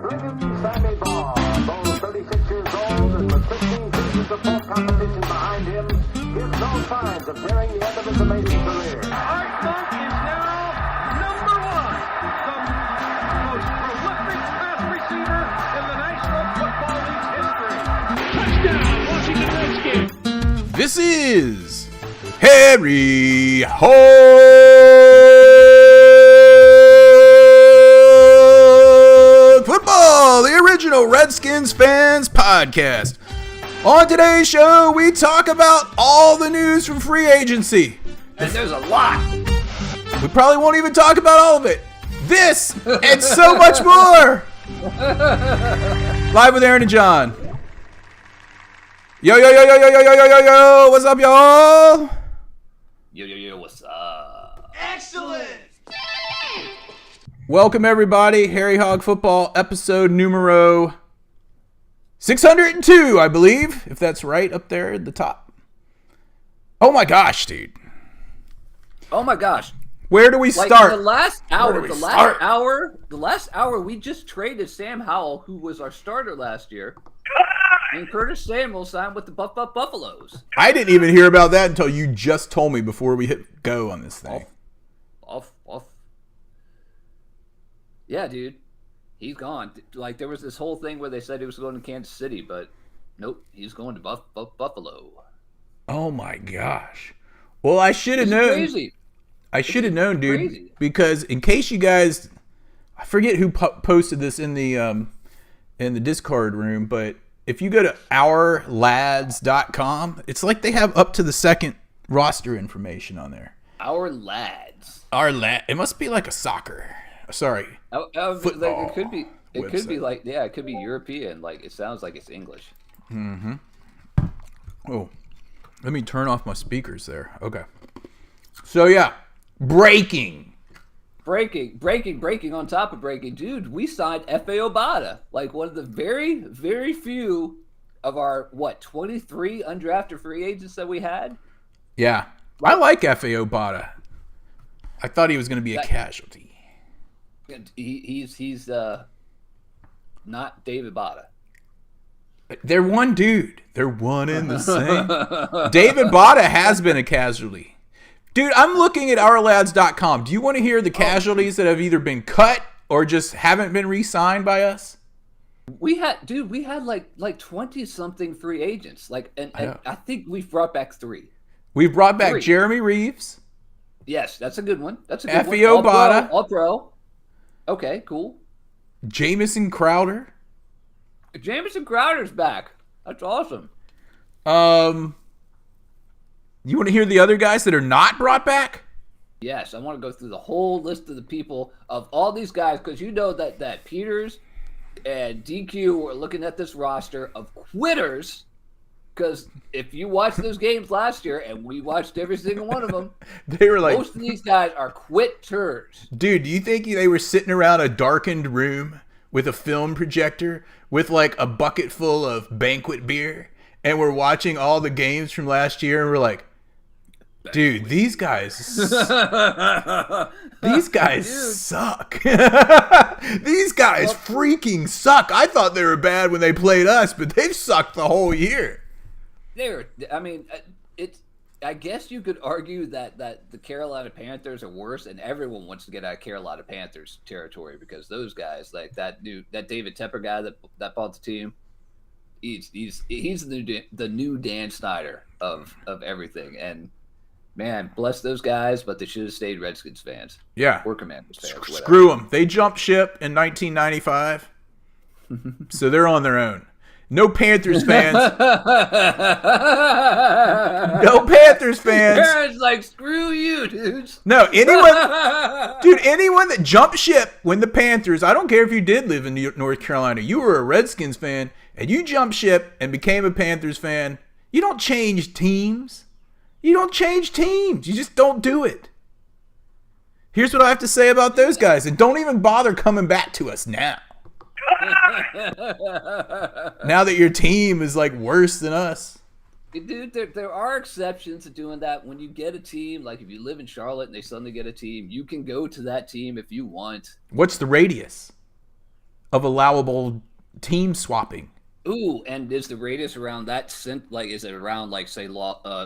Sammy Baugh, though 36 years old and with 15 seasons of full competition behind him, gives no signs of nearing the end of his amazing career. Art Monk is now number one, the most prolific pass receiver in the National Football League's history. Touchdown, Washington Redskins. This is Harry Football, the original Redskins Fans podcast. On today's show, we talk about all the news from free agency. And there's a lot. We probably won't even talk about all of it. This and so much more. Live with Aaron and John. Yo, what's up, y'all? Yo, what's up? Excellent. Welcome, everybody. Harry Hog Football, episode numero 602, I believe, if that's right, up there at the top. Oh my gosh, dude. Oh my gosh. Where do we Like start? the last hour, we the start? last hour, we just traded Sam Howell, who was our starter last year, and Curtis Samuel signed with the Buffaloes. I didn't even hear about that until you just told me before we hit go on this thing. Off. Yeah, dude. He's gone. Like, there was this whole thing where they said he was going to Kansas City, but nope, he's going to Buffalo. Oh my gosh. Well, I should have It's known. crazy. I should have known, dude. Crazy. Because in case you guys, I forget who posted this in the Discord room, but if you go to ourlads.com, it's like they have up to the second roster information on there. Our lads. It must be like a soccer. Sorry. Football. It could be website. like, yeah, it could be European. Like, it sounds like it's English. Oh, let me turn off my speakers there. Okay. So yeah, breaking on top of breaking. Dude, we signed F.A. Obata, like one of the very, very few of our, 23 undrafted free agents that we had? Yeah. I like F.A. Obata. I thought he was going to be a casualty. He's not David Bada. They're one dude. They're one and the same. David Bada has been a casualty. Dude, I'm looking at ourlads.com. Do you want to hear the casualties that have either been cut or just haven't been re-signed by us? We had like 20 something free agents. Like, and I think we've brought back 3. We've brought back 3. Jeremy Reeves. Yes, that's a good one. F.E. Obata. All pro. Okay, cool. Jamison Crowder. Jamison Crowder's back. That's awesome. You want to hear the other guys that are not brought back? Yes, I want to go through the whole list of the people of all these guys, because you know that Peters and DQ were looking at this roster of quitters. Because if you watched those games last year, and we watched every single one of them, they were like, most of these guys are quitters. Dude, do you think they were sitting around a darkened room with a film projector with like a bucket full of banquet beer, and we're watching all the games from last year, and we're like, dude, these guys suck. These guys freaking suck. I thought they were bad when they played us, but they've sucked the whole year. I guess you could argue that the Carolina Panthers are worse, and everyone wants to get out of Carolina Panthers territory, because those guys, like that David Tepper guy that bought the team, he's the new Dan Snyder of everything. And man, bless those guys, but they should have stayed Redskins fans. Yeah, or Commanders fans. Screw them. They jumped ship in 1995, so they're on their own. No Panthers fans. No Panthers fans. Aaron's like, screw you, dudes. No, anyone that jumped ship when the Panthers, I don't care if you did live in North Carolina, you were a Redskins fan, and you jumped ship and became a Panthers fan, you don't change teams. You just don't do it. Here's what I have to say about those guys, and don't even bother coming back to us now. Now that your team is like worse than us. Dude, there are exceptions to doing that. When you get a team, like if you live in Charlotte and they suddenly get a team, you can go to that team if you want. What's the radius? of allowable team swapping. Ooh, and is the radius around that is it around like say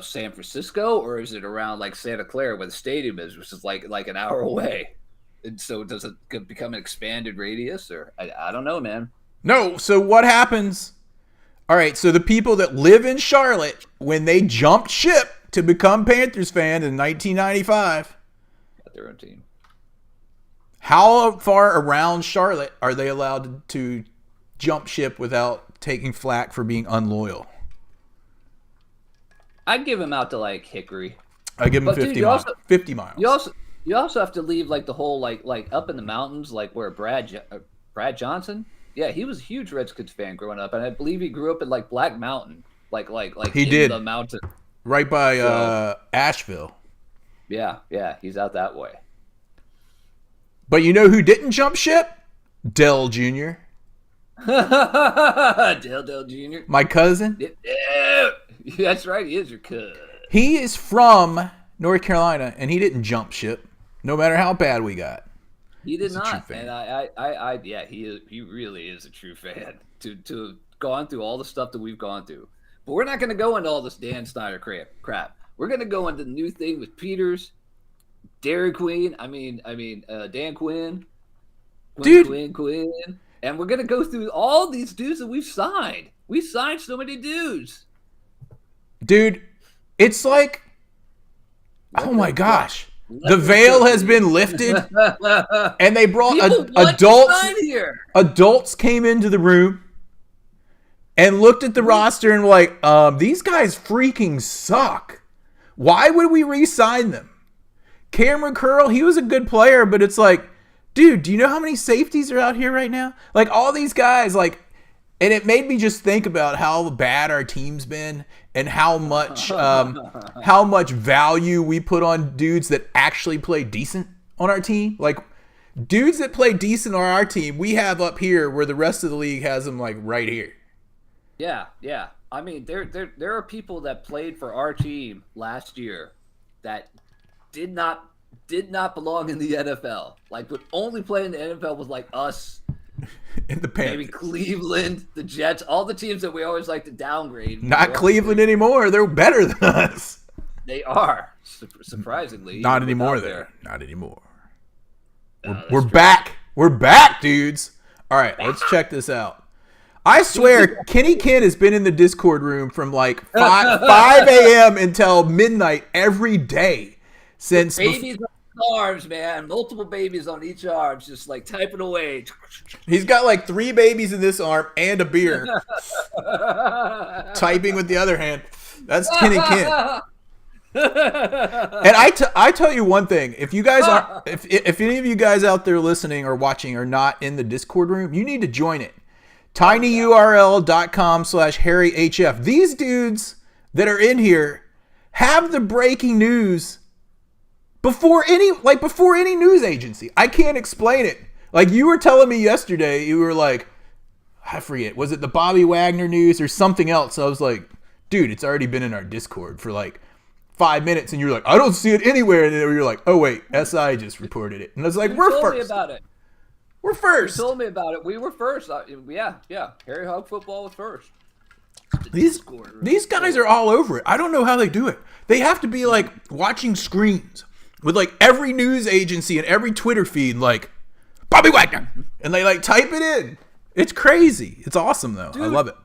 San Francisco, or is it around like Santa Clara where the stadium is, which is like an hour away? And so does it become an expanded radius, or I don't know, man. No, so what happens? All right, so the people that live in Charlotte, when they jumped ship to become Panthers fans in 1995, Got their own team. how far around Charlotte are they allowed to jump ship without taking flack for being unloyal? I'd give him out to like Hickory. I give them 50 miles. 50 miles. You also have to leave like the whole like up in the mountains, like where Brad Johnson. Yeah, he was a huge Redskins fan growing up, and I believe he grew up in like Black Mountain, like he in did. the mountain Right by Asheville. Yeah, he's out that way. But you know who didn't jump ship? Dell Jr. Dale Jr. My cousin. Yeah, that's right. He is your cousin. He is from North Carolina, and he didn't jump ship, no matter how bad we got. He did He's a true not, fan. and he really is a true fan. To have gone through all the stuff that we've gone through, but we're not going to go into all this Dan Snyder crap. We're going to go into the new thing with Peters, Dairy Queen. Dan Quinn. Dude. Quinn. And we're going to go through all these dudes that we've signed. We signed so many dudes. Dude, it's like, oh my gosh. The veil has been lifted, and they brought adults came into the room and looked at the roster and were like, these guys freaking suck. Why would we re-sign them? Cameron Curl, he was a good player, but it's like, dude, do you know how many safeties are out here right now? Like, all these guys, like, and it made me just think about how bad our team's been and how much value we put on dudes that actually play decent on our team. Like, dudes that play decent on our team, we have up here where the rest of the league has them, like, right here. Yeah. I mean, there are people that played for our team last year that did not belong in the NFL. Like, would only play in the NFL was like us, in the Panthers. maybe Cleveland, the Jets, all the teams that we always like to downgrade. Not Cleveland anymore. They're better than us. They are, surprisingly. Not anymore, there. Not anymore. No, We're true. back. We're back, dudes. All right, let's check this out. I swear, Kenny Ken has been in the Discord room from like 5 a.m. until midnight every day since. Babies on arms, man. Multiple babies on each arm, just like typing away. He's got like 3 babies in this arm and a beer. Typing with the other hand. That's Kenny Ken. And I tell you one thing: if you guys are, if any of you guys out there listening or watching are not in the Discord room, you need to join it. tinyurl.com/HarryHF. These dudes that are in here have the breaking news before any news agency. I can't explain it. Like, you were telling me yesterday, you were like, I forget, was it the Bobby Wagner news or something else? I was like, dude, it's already been in our Discord for like 5 minutes, and you're like, I don't see it anywhere. And then you're like, oh wait, SI just reported it. And I was like, we're told first. me about it. We're first. You told me about it. We were first. Yeah. Harry Hog football was first. These guys are all over it. I don't know how they do it. They have to be like watching screens with like every news agency and every Twitter feed, like Bobby Wagner, and they like type it in. It's crazy. It's awesome though. Dude, I love it.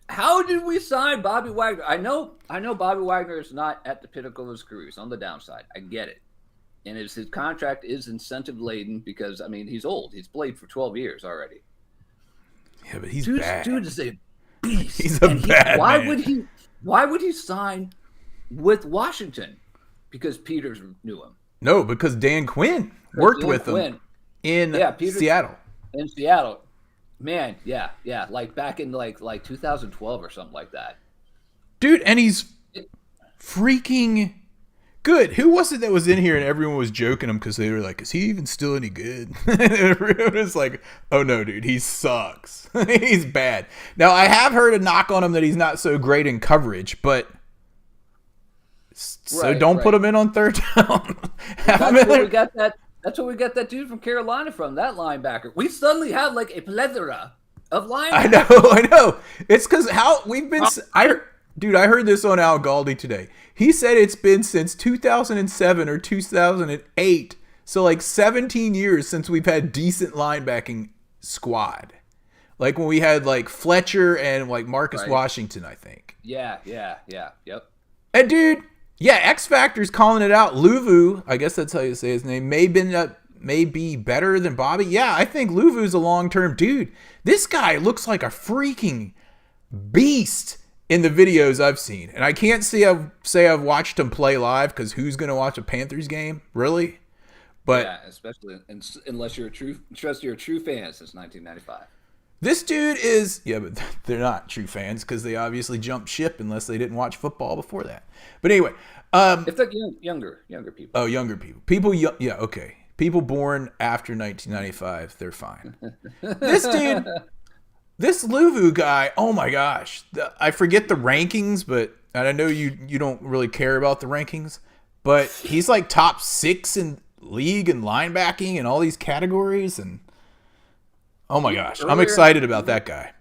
How did we sign Bobby Wagner? I know Bobby Wagner is not at the pinnacle of his career. He's on the downside. I get it. And his contract is incentive laden because, I mean, he's old. He's played for 12 years already. Yeah, but he's Dude bad. is a beast. He's a bad man. Why would he sign with Washington? Because Peters knew him. No, because Dan Quinn worked with him in Seattle. In Seattle. Man, yeah. Like back in like 2012 or something like that. Dude, and he's freaking good. Who was it that was in here and everyone was joking him because they were like, is he even still any good? And everyone was like, oh no, dude, he sucks. He's bad. Now, I have heard a knock on him that he's not so great in coverage, but so don't put him in on third down. We got That's where we got that dude from Carolina from, that linebacker. We suddenly have like a plethora of linebackers. I know. It's because how we've been. I heard this on Al Galdi today. He said it's been since 2007 or 2008, so like 17 years since we've had decent linebacking squad. Like when we had like Fletcher and like Marcus Washington, I think. Yeah, yep. And dude, yeah, X Factor's calling it out. Luvu, I guess that's how you say his name, may be better than Bobby. Yeah, I think Luvu's a long-term dude. This guy looks like a freaking beast in the videos I've seen. And I can't say I've watched him play live, because who's going to watch a Panthers game? Really? But yeah, especially unless you're a true fan since 1995. This dude is, yeah, but they're not true fans because they obviously jumped ship unless they didn't watch football before that. But anyway. If they're younger people. Oh, younger people. Yeah, okay. People born after 1995, they're fine. This dude, this Luvu guy, oh my gosh. I forget the rankings, and I know you don't really care about the rankings, but he's like top 6 in league and linebacking and all these categories, and oh my gosh, I'm excited about that guy.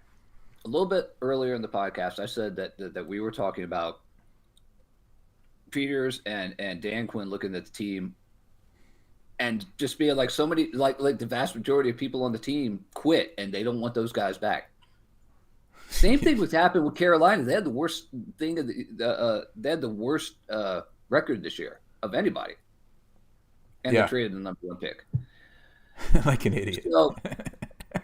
A little bit earlier in the podcast, I said that we were talking about Peters and Dan Quinn looking at the team and just being like so many, like the vast majority of people on the team quit and they don't want those guys back. Same thing was happened with Carolina. They had the worst thing they had the worst record this year of anybody, and they traded the number 1 pick. Like an idiot. So,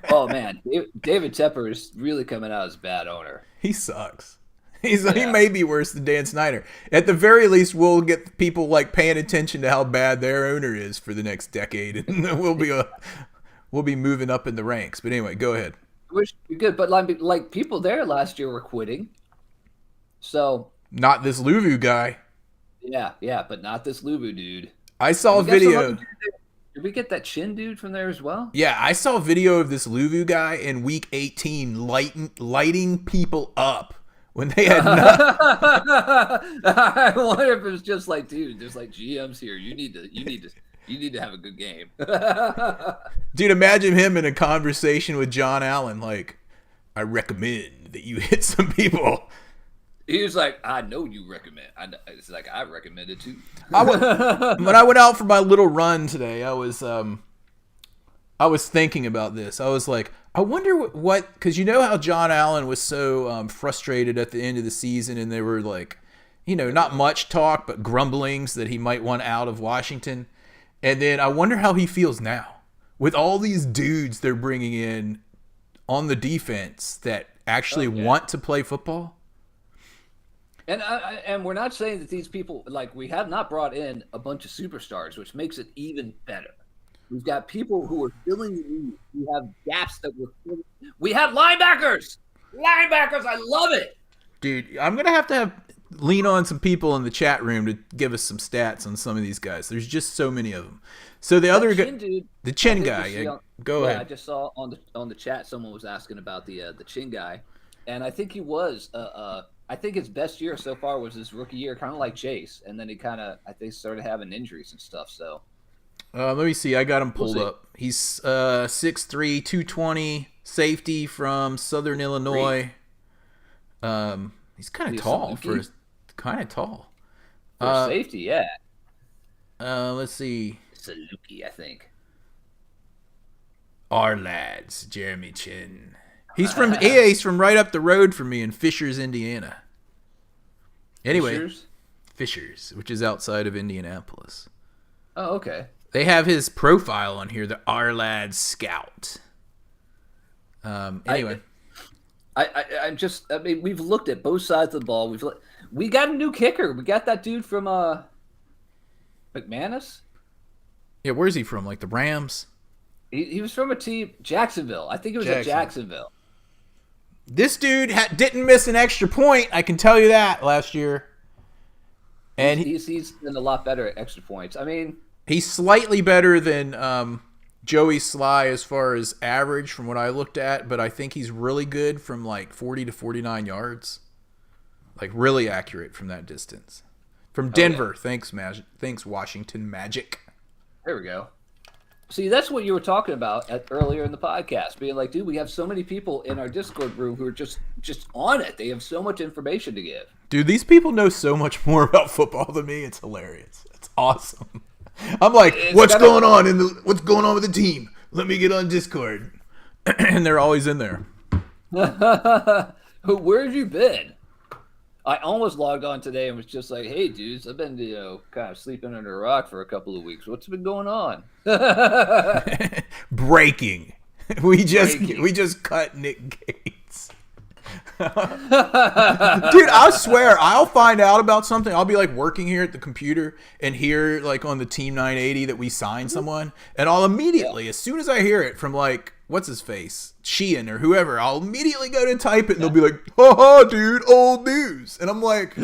oh man, David Tepper is really coming out as a bad owner. He sucks. He may be worse than Dan Snyder. At the very least, we'll get people like paying attention to how bad their owner is for the next decade, and we'll be moving up in the ranks. But anyway, go ahead. Which be good, but like people there last year were quitting. So not this Luvu guy. Yeah, but not this Luvu dude. I saw a video. Did we get that Chin dude from there as well? Yeah, I saw a video of this Luvu guy in week 18 lighting people up when they had nothing. I wonder if it was just like, dude, there's like GMs here. You need to have a good game. Dude, imagine him in a conversation with John Allen, like, I recommend that you hit some people. He was like, I know you recommend. It's like, I recommend it too. When I went out for my little run today, I was thinking about this. I was like, I wonder what, because you know how John Allen was so frustrated at the end of the season, and there were like, not much talk, but grumblings that he might want out of Washington. And then I wonder how he feels now with all these dudes they're bringing in on the defense that actually want to play football. And we're not saying that these people, like, we have not brought in a bunch of superstars, which makes it even better. We've got people who are filling the need. We have gaps that we're filling. We have linebackers. I love it. Dude, I'm going to have lean on some people in the chat room to give us some stats on some of these guys. There's just so many of them. So the other guy, the Chin guy, go ahead. I just saw on the chat someone was asking about the Chin guy, and I think he was I think his best year so far was his rookie year, kind of like Chase, and then he I think started having injuries and stuff. So let me see. I got him pulled up. He's 6'3", 220, safety from Southern Illinois. He's kind of tall for safety, yeah. Let's see. Saluki, I think. Our lads, Jeremy Chin. He's from right up the road from me in Fishers, Indiana. Anyway, Fishers, which is outside of Indianapolis. Oh, okay. They have his profile on here, the Our Lads Scout. Anyway. I mean, we've looked at both sides of the ball. We got a new kicker. We got that dude from McManus. Yeah, where's he from? Like the Rams? He was from a team, Jacksonville. I think it was at Jacksonville. This dude didn't miss an extra point. I can tell you that last year. And he's been a lot better at extra points. I mean, he's slightly better than Joey Sly as far as average from what I looked at, but I think he's really good from like 40 to 49 yards. Like really accurate from that distance. From Denver. Oh, yeah. Thanks Washington Magic. There we go. See, that's what you were talking about earlier in the podcast, being like, dude, we have so many people in our Discord room who are just on it. They have so much information to give. Dude, these people know so much more about football than me. It's hilarious. It's awesome. I'm like, what's going on with the team? Let me get on Discord. And they're always in there. Where have you been? I almost logged on today and was just like, hey, dudes, I've been, kind of sleeping under a rock for a couple of weeks. What's been going on? Breaking. We just cut Nick Gates. Dude, I swear, I'll find out about something. I'll be like working here at the computer and hear like on the Team 980 that we signed someone, and I'll immediately, as soon as I hear it from like what's his face, Sheehan or whoever, I'll immediately go to type it and they'll be like, haha, dude, old news. And I'm like,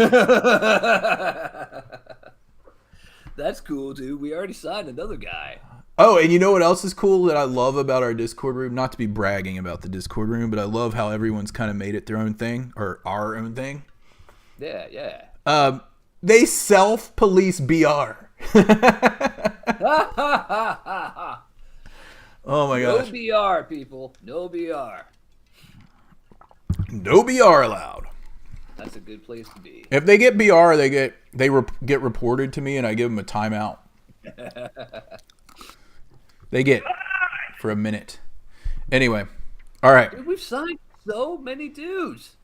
that's cool, dude. We already signed another guy. oh, and you know what else is cool that I love about our Discord room? Not to be bragging about the Discord room, but I love how everyone's kind of made it their own thing, or our own thing. Yeah. They self-police BR. Oh my gosh. No BR, people. No BR. No BR allowed. That's a good place to be. If they get BR, they get reported to me, and I give them a timeout. They get for a minute. Anyway, all right. Dude, we've signed so many dudes.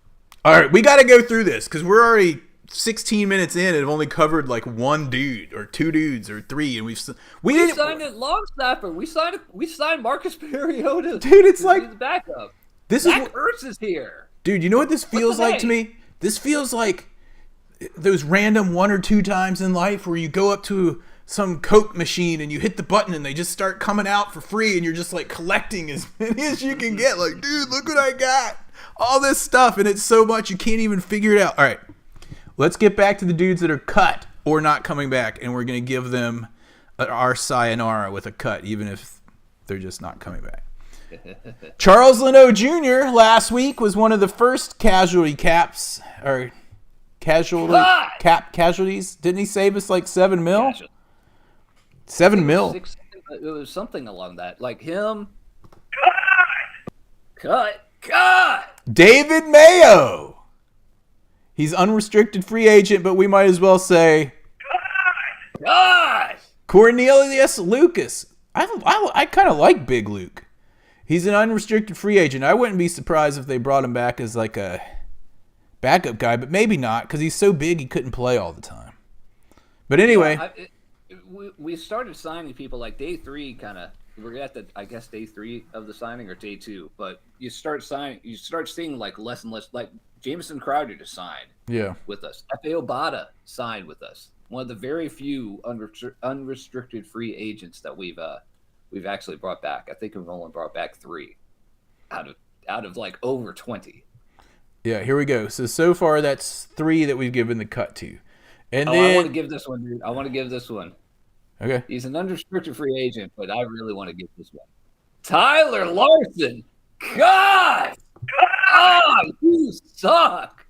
All right, we got to go through this because we're already 16 minutes in and have only covered like one dude or two dudes or three, and we signed a long snapper. We signed Marcus Mariota. Dude, it's like the backup. Zach Ertz is here. Dude, you know what this feels like to me? This feels like those random one or two times in life where you go up to some Coke machine and you hit the button and they just start coming out for free and you're just like collecting as many as you can get. Like, dude, look what I got. All this stuff, and it's so much you can't even figure it out. All right, let's get back to the dudes that are cut or not coming back, and we're going to give them our sayonara with a cut, even if they're just not coming back. Charles Leno Jr. last week was one of the first casualties. Didn't he save us like $7 million? $7 million. It was something along that, like him. Cut. David Mayo. He's unrestricted free agent, but we might as well say Cornelius Lucas. I kind of like Big Luke. He's an unrestricted free agent. I wouldn't be surprised if they brought him back as like a backup guy, but maybe not because he's so big he couldn't play all the time. But anyway. We started signing people like day 3 kind of. We're at the, I guess, day 3 of the signing or day 2, but you start seeing like less and less, like Jamison Crowder just signed with us. F.A. Obata signed with us. One of the very few unrestricted free agents that we've actually brought back. I think we've only brought back 3 out of like over 20. Yeah, here we go. So far that's 3 that we've given the cut to. And I want to give this one, dude. I want to give this one. Okay. He's an unrestricted free agent, but I really want to give this one. Tyler Larson. God! Oh, you suck!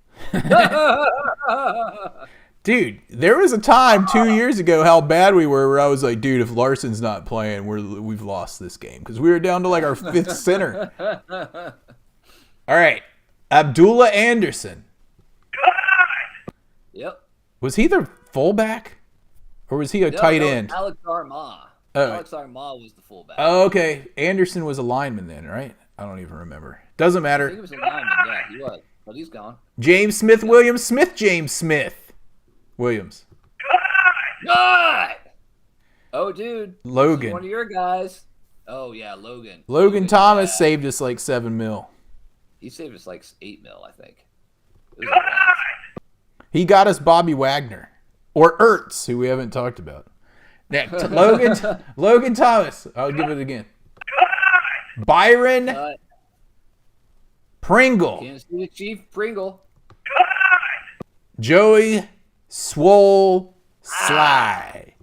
Dude, there was a time 2 years ago how bad we were where I was like, dude, if Larson's not playing, we've lost this game because we were down to like our 5th center. All right. Abdullah Anderson. Yep. Was he the fullback? Or was he a tight end? Alex Armah. Oh. Alex Armah was the fullback. Oh, okay. Anderson was a lineman then, right? I don't even remember. Doesn't matter. I think he was a lineman. Yeah, he was. But he's gone. James Smith Williams. James Smith Williams. God! Oh, dude. Logan. One of your guys. Oh, yeah, Logan. Logan Thomas saved us like $7 million. He saved us like $8 million, I think. He got us Bobby Wagner. Or Ertz, who we haven't talked about. Next, Logan Thomas. I'll give it again. Byron Pringle. Kansas City Chief Pringle. Joey Swole Sly.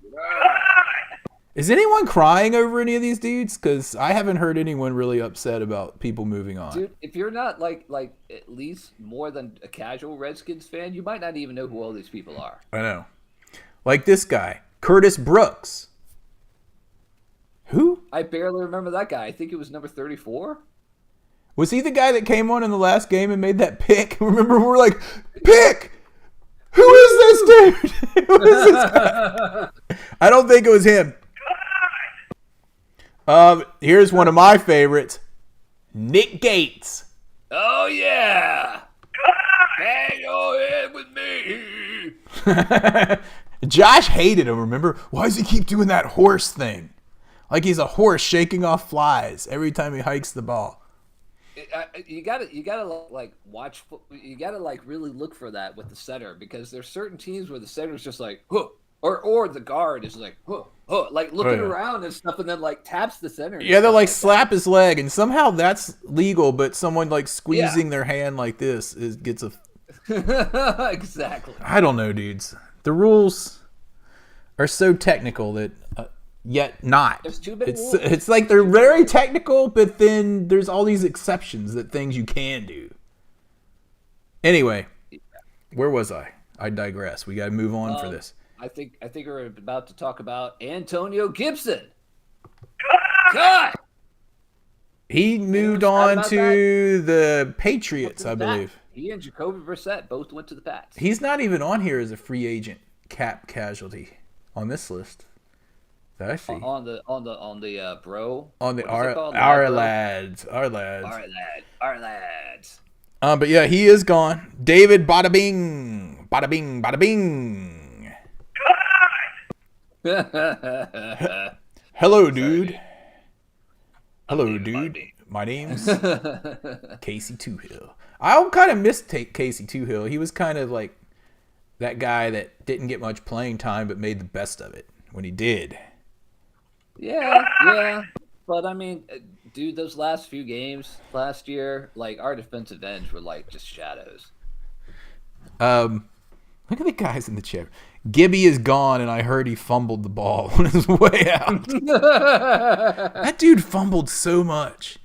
Is anyone crying over any of these dudes? Because I haven't heard anyone really upset about people moving on. Dude, if you're not like at least more than a casual Redskins fan, you might not even know who all these people are. I know. Like this guy, Curtis Brooks. Who? I barely remember that guy. I think it was number 34. Was he the guy that came on in the last game and made that pick? Remember, we were like, pick! Who is this dude? Who is this guy? I don't think it was him. Here's one of my favorites. Nick Gates. Oh, yeah. Hang your head with me. Josh hated him, remember? Why does he keep doing that horse thing? Like he's a horse shaking off flies every time he hikes the ball. You gotta like watch. You gotta like really look for that with the center, because there's certain teams where the center's just like, huh, or the guard is like, huh, huh, like looking around and stuff, and then like taps the center. Yeah, they'll like slap his leg, and somehow that's legal, but someone like squeezing their hand like this gets a. Exactly. I don't know, dudes. The rules are so technical that. Yet not. There's too many rules. It's like they're very technical, but then there's all these exceptions that things you can do. Anyway, where was I? I digress. We got to move on for this. I think we're about to talk about Antonio Gibson. God. He moved on to the Patriots, I believe. He and Jacoby Brissett both went to the Pats. He's not even on here as a free agent cap casualty on this list. That I see. On the bro. On the our lads. But yeah, he is gone. David Bada Bing. Bada Bing, Bada Bing. Hello, dude. Hello, dude. My name's Casey Toohill. I kind of missed Casey Toohill. He was kind of like that guy that didn't get much playing time but made the best of it when he did. Yeah. But I mean, dude, those last few games last year, like our defensive ends were like just shadows. Look at the guys in the chat. Gibby is gone, and I heard he fumbled the ball on his way out. That dude fumbled so much.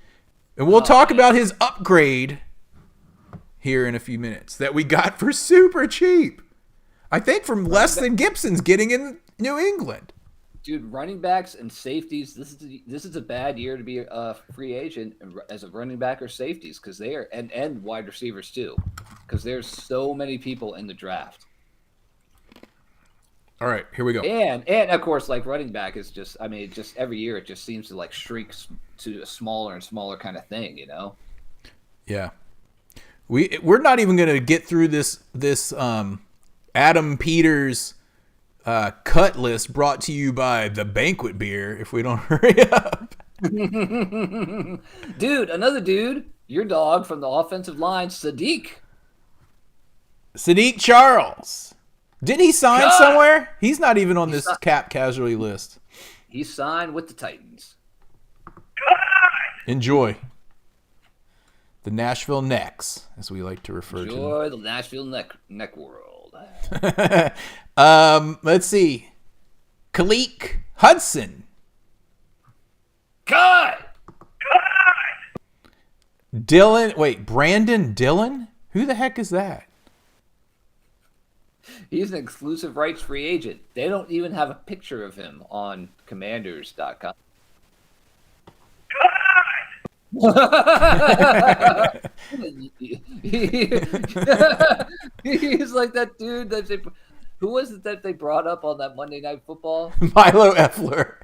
And we'll talk about his upgrade here in a few minutes that we got for super cheap. I think from less than Gibson's getting in New England. Dude, running backs and safeties. This is a bad year to be a free agent as a running back or safeties, because they are and wide receivers too, because there's so many people in the draft. All right, here we go. And of course, like running back is just, I mean, just every year it just seems to like shrink to a smaller and smaller kind of thing, you know? Yeah, we're not even gonna get through this Adam Peters. Cut list brought to you by the Banquet Beer if we don't hurry up. Dude, another dude, your dog from the offensive line, Sadiq Charles. Didn't he sign somewhere? He's not even on this cap casualty list. He signed with the Titans. Enjoy. The Nashville Necks, as we like to refer to them. Enjoy the Nashville neck world. Let's see. Kalik Hudson. God! Brandon Dillon? Who the heck is that? He's an exclusive rights free agent. They don't even have a picture of him on commanders.com. He's like that dude who was it that they brought up on that Monday Night Football? Milo Effler.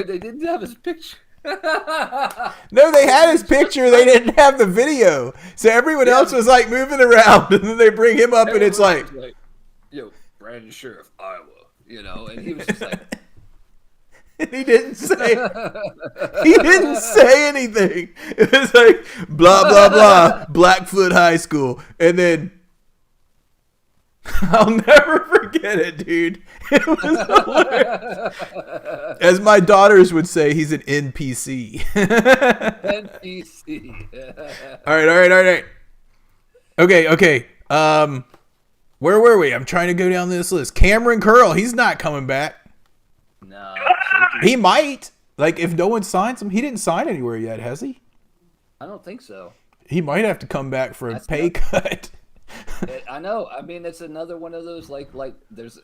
They didn't have his picture. No, they had his picture. They didn't have the video. So everyone else was like moving around, and then they bring him up, and it's like, yo, Brandon Sheriff, Iowa, you know, and he was just like. And he didn't say anything. It was like blah blah blah, Blackfoot High School, and then I'll never forget it, dude. It was hilarious. As my daughters would say, he's an NPC. NPC. All right. Okay. Where were we? I'm trying to go down this list. Cameron Curl, he's not coming back. No. He might. Like, if no one signs him, he didn't sign anywhere yet, has he? I don't think so. He might have to come back for a pay cut. I know. I mean, it's another one of those, like there's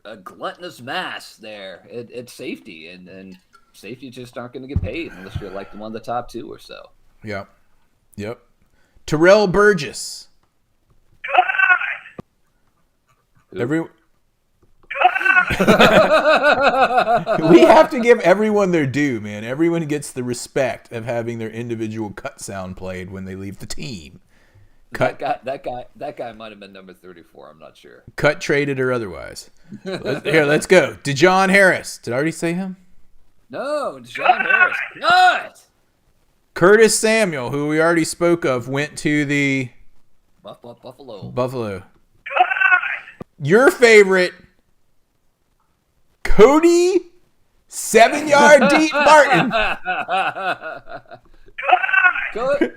a gluttonous mass there. It's safety, and safeties just aren't going to get paid unless you're like one of the top 2 or so. Yep. Terrell Burgess. Who? We have to give everyone their due, man. Everyone gets the respect of having their individual cut sound played when they leave the team. That guy might have been number 34. I'm not sure. Cut, traded, or otherwise. Let's go. DeJohn Harris. Did I already say him? No, John Harris. Cut! Curtis Samuel, who we already spoke of, went to the Buffalo. Your favorite, Cody 7-yard deep Martin. Cody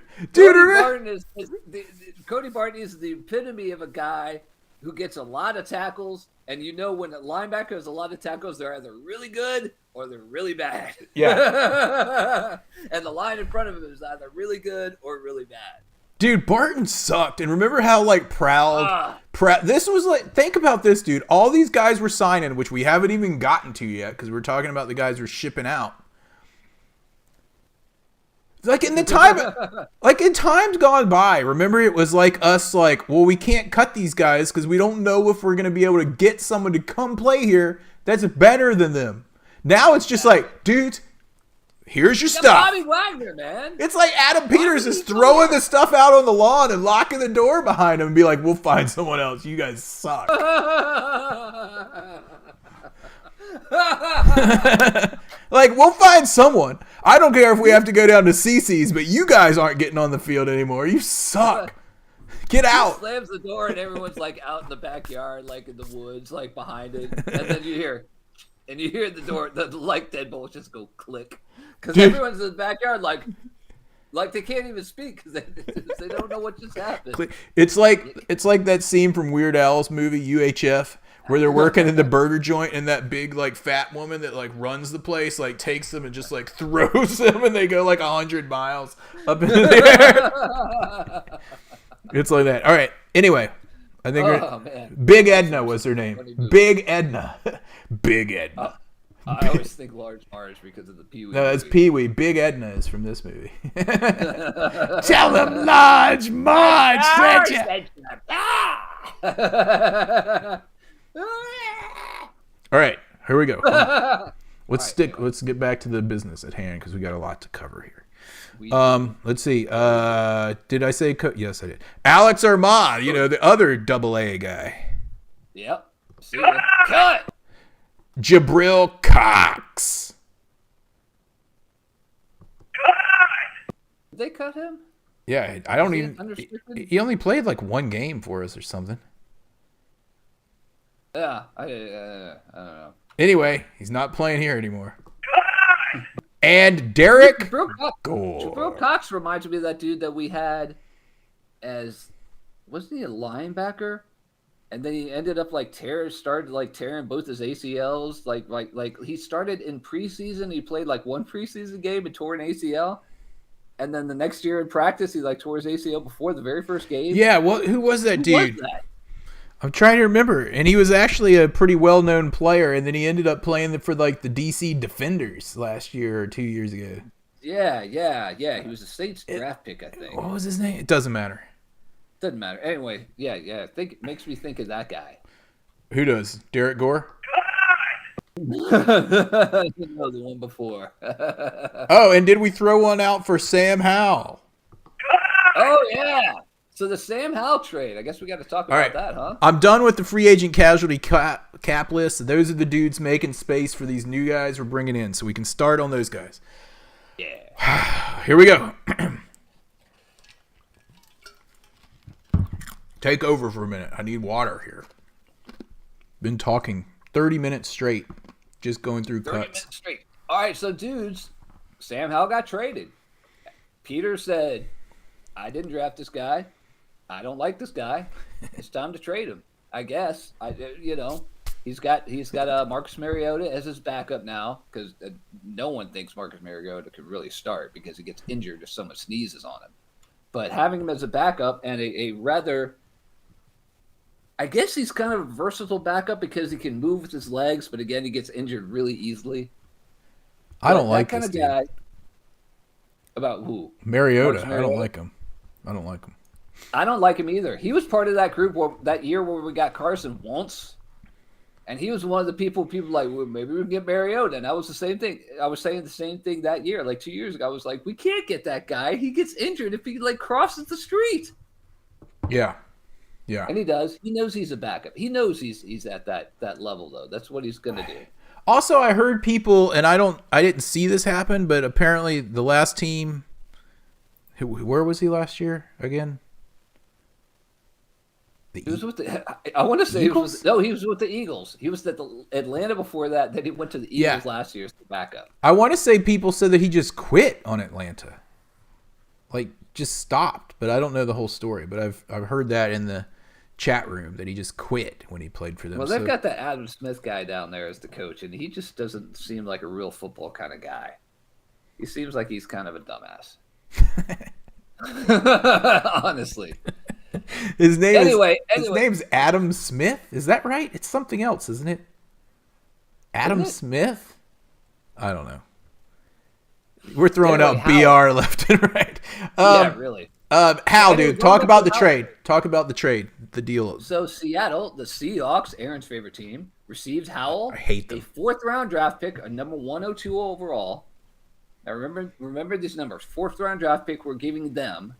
Barton is the epitome of a guy who gets a lot of tackles, and when a linebacker has a lot of tackles, they're either really good or they're really bad. Yeah. And the line in front of him is either really good or really bad. Dude, Barton sucked. And remember how proud this was think about this, dude. All these guys were signing, which we haven't even gotten to yet because we're talking about the guys we're shipping out. In times gone by, remember it was us well, we can't cut these guys because we don't know if we're going to be able to get someone to come play here that's better than them. Now it's just dudes, here's your stuff. Bobby Wagner, man. It's like Adam Peters is throwing the stuff out on the lawn and locking the door behind him and be like, we'll find someone else. You guys suck. We'll find someone. I don't care if we have to go down to CC's, but you guys aren't getting on the field anymore. You suck. Get out. He slams the door and everyone's out in the backyard, in the woods, behind it. And then you hear the door, the light deadbolts just go click. Because everyone's in the backyard they can't even speak because they don't know what just happened. It's like that scene from Weird Al's movie UHF where they're working in the burger joint and that big fat woman that runs the place takes them and just throws them and they go 100 miles up into the air. It's like that. All right. Anyway, I think Big Edna was her name. Big Edna. Big Edna. I always think Large Marge because of the Pee Wee. No, it's Pee Wee. Big Edna is from this movie. Tell them Large Marge sent you. All right, here we go. Let's get back to the business at hand because we got a lot to cover here. Let's see. Did I say? Yes, I did. Alex Armand, the other AA guy. Yep. See ya. Cut. Jabril Cox. Did they cut him? Yeah, I don't even. He only played one game for us or something. Yeah, I don't know. Anyway, he's not playing here anymore. And Derek Jabril Cox reminds me of that dude that we had as, wasn't he a linebacker? And then he ended up started tearing both his ACLs. Like he started in preseason. He played one preseason game and tore an ACL. And then the next year in practice, he tore his ACL before the very first game. Yeah, who was that dude? Was that? I'm trying to remember. And he was actually a pretty well-known player. And then he ended up playing for the DC Defenders last year or 2 years ago. Yeah. He was a Saints draft pick, I think. What was his name? It doesn't matter. Doesn't matter. Anyway, yeah. I think it makes me think of that guy. Who does? Derek Gore? No, the one before. Oh, and did we throw one out for Sam Howell? Oh, yeah. So the Sam Howell trade. I guess we got to talk about that, huh? I'm done with the free agent casualty cap list. Those are the dudes making space for these new guys we're bringing in, so we can start on those guys. Yeah. Here we go. Take over for a minute. I need water here. Been talking 30 minutes straight, just going through 30 cuts. minutes straight. All right, so dudes, Sam Howell got traded. Peter said, I didn't draft this guy. I don't like this guy. It's time to trade him. I guess. He's got Marcus Mariota as his backup now because no one thinks Marcus Mariota could really start because he gets injured if someone sneezes on him. But having him as a backup and a rather, I guess he's kind of a versatile backup because he can move with his legs, but again, he gets injured really easily. I don't like that this kind dude. of guy. About who? Mariota. Marcus I Mariota? don't like him. I don't like him. I don't like him either. He was part of that group that year where we got Carson Wentz, and he was one of the people like, well, maybe we can get Mariota. And that was the same thing. I was saying the same thing that year, like 2 years ago. I was like, we can't get that guy. He gets injured if he like crosses the street. Yeah. Yeah. And he does. He knows he's a backup. He knows he's at that level though. That's what he's gonna do. Also, I heard people, and I didn't see this happen, but apparently the last team, where was he last year again? He was with the. I want to say he was with the Eagles. He was at the Atlanta before that. Then he went to the Eagles last year as the backup. I want to say people said that he just quit on Atlanta, like just stopped. But I don't know the whole story. But I've heard that in the chat room that he just quit when he played for them. Well, they've got that Adam Smith guy down there as the coach, and he just doesn't seem like a real football kind of guy. He seems like he's kind of a dumbass. Honestly. His Anyway. name's Adam Smith. Is that right? It's something else, isn't it? Adam Smith? I don't know. We're throwing out BR left and right. Yeah, really. Hal, dude, talk about the trade. Talk about the trade, the deal. So Seattle, the Seahawks, Aaron's favorite team, received Howell. I hate them. A fourth-round draft pick, a number 102 overall. Now remember these numbers. Fourth-round draft pick we're giving them,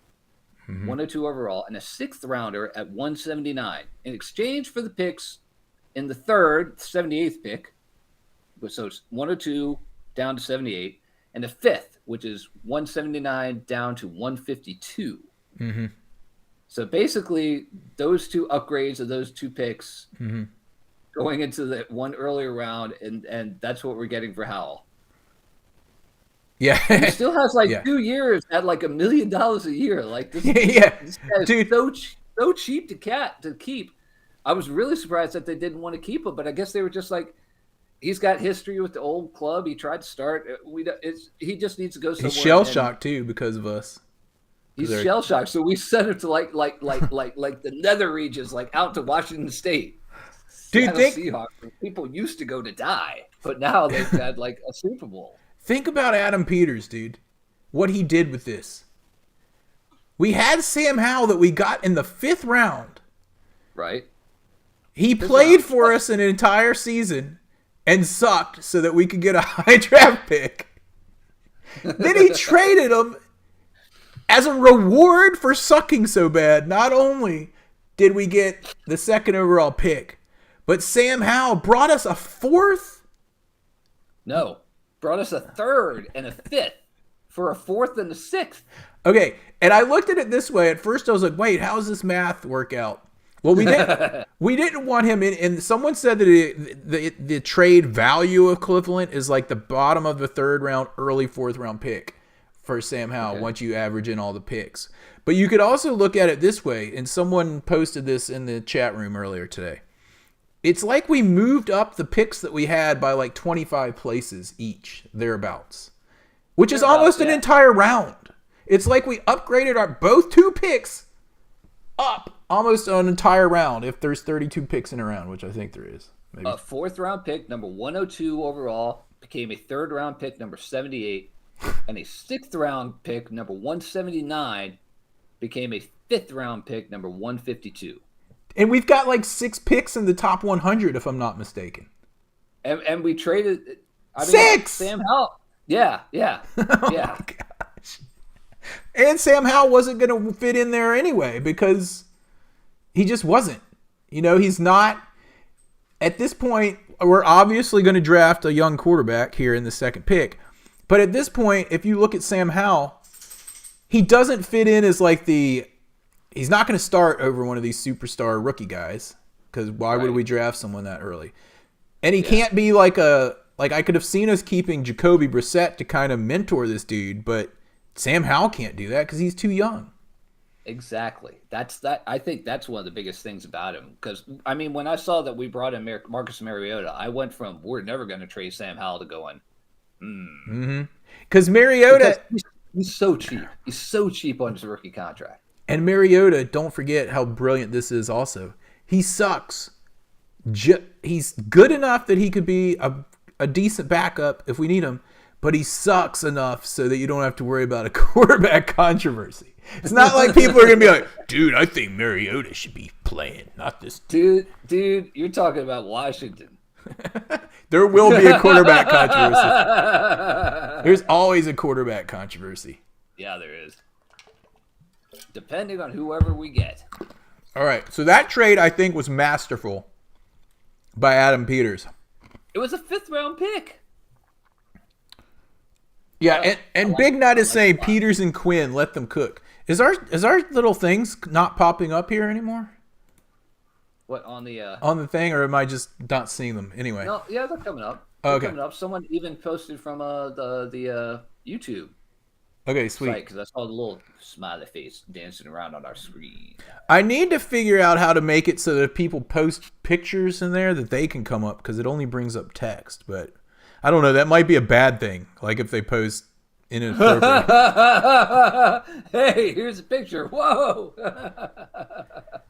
102 overall, and a sixth-rounder at 179 in exchange for the picks in the third, 78th pick. So it's 102 down to 78, and a fifth, which is 179 down to 152. Mm-hmm. So basically, those two upgrades of those two picks going into the one earlier round, and that's what we're getting for Howell. Yeah, He still has 2 years at like $1 million a year. Like this, this guy is dude, so cheap to keep. I was really surprised that they didn't want to keep him, but I guess they were just like, he's got history with the old club. He tried to start. He just needs to go somewhere. He's shell shocked too because of us. He's shell shocked, so we sent him to like the nether regions, like out to Washington State. Dude, Seahawks, where people used to go to die, but now they've had like a Super Bowl. Think about Adam Peters, dude. What he did with this. We had Sam Howell that we got in the 5th round. Right. He played for us an entire season and sucked so that we could get a high draft pick. Then he traded him as a reward for sucking so bad. Not only did we get the 2nd overall pick, but Sam Howell brought us a 4th. No, brought us a 3rd and a 5th for a 4th and a 6th. Okay, and I looked at it this way. At first, I was like, "Wait, how does this math work out?" Well, we didn't. We didn't want him in. And someone said that the trade value equivalent is like the bottom of the 3rd round, early 4th round pick for Sam Howell once you average in all the picks. But you could also look at it this way, and someone posted this in the chat room earlier today. It's like we moved up the picks that we had by like 25 places each, thereabouts, which is almost an entire round. It's like we upgraded our both 2 picks up almost an entire round if there's 32 picks in a round, which I think there is. Maybe. A 4th round pick, number 102 overall, became a 3rd round pick, number 78, and a 6th round pick, number 179, became a 5th round pick, number 152. And we've got like 6 picks in the top 100, if I'm not mistaken. And we traded 6! Sam Howell. Yeah. Oh my gosh. And Sam Howell wasn't going to fit in there anyway because he just wasn't. You know, he's not. At this point, we're obviously going to draft a young quarterback here in the 2nd pick. But at this point, if you look at Sam Howell, he doesn't fit in as like he's not going to start over one of these superstar rookie guys because why would we draft someone that early? And he can't be like I could have seen us keeping Jacoby Brissett to kind of mentor this dude, but Sam Howell can't do that because he's too young. Exactly. I think that's one of the biggest things about him. Because, I mean, when I saw that we brought in Marcus Mariota, I went from we're never going to trade Sam Howell to going, Because Mariota... He's so cheap. He's so cheap on his rookie contract. And Mariota, don't forget how brilliant this is also. He sucks. He's good enough that he could be a decent backup if we need him, but he sucks enough so that you don't have to worry about a quarterback controversy. It's not like people are going to be like, dude, I think Mariota should be playing, not this dude. Dude, you're talking about Washington. There will be a quarterback controversy. There's always a quarterback controversy. Yeah, there is. Depending on whoever we get. All right, so that trade, I think, was masterful by Adam Peters. It was a 5th-round pick. Yeah, and Big Nut is saying Peters and Quinn, let them cook. Is our little things not popping up here anymore? What, on the thing, or am I just not seeing them anyway? No, yeah, they're coming up. Okay. Coming up. Someone even posted from the YouTube Okay, sweet. because I saw the little smiley face dancing around on our screen. I need to figure out how to make it so that if people post pictures in there that they can come up, because it only brings up text. But I don't know. That might be a bad thing. Like if they post inappropriate. Hey, here's a picture. Whoa.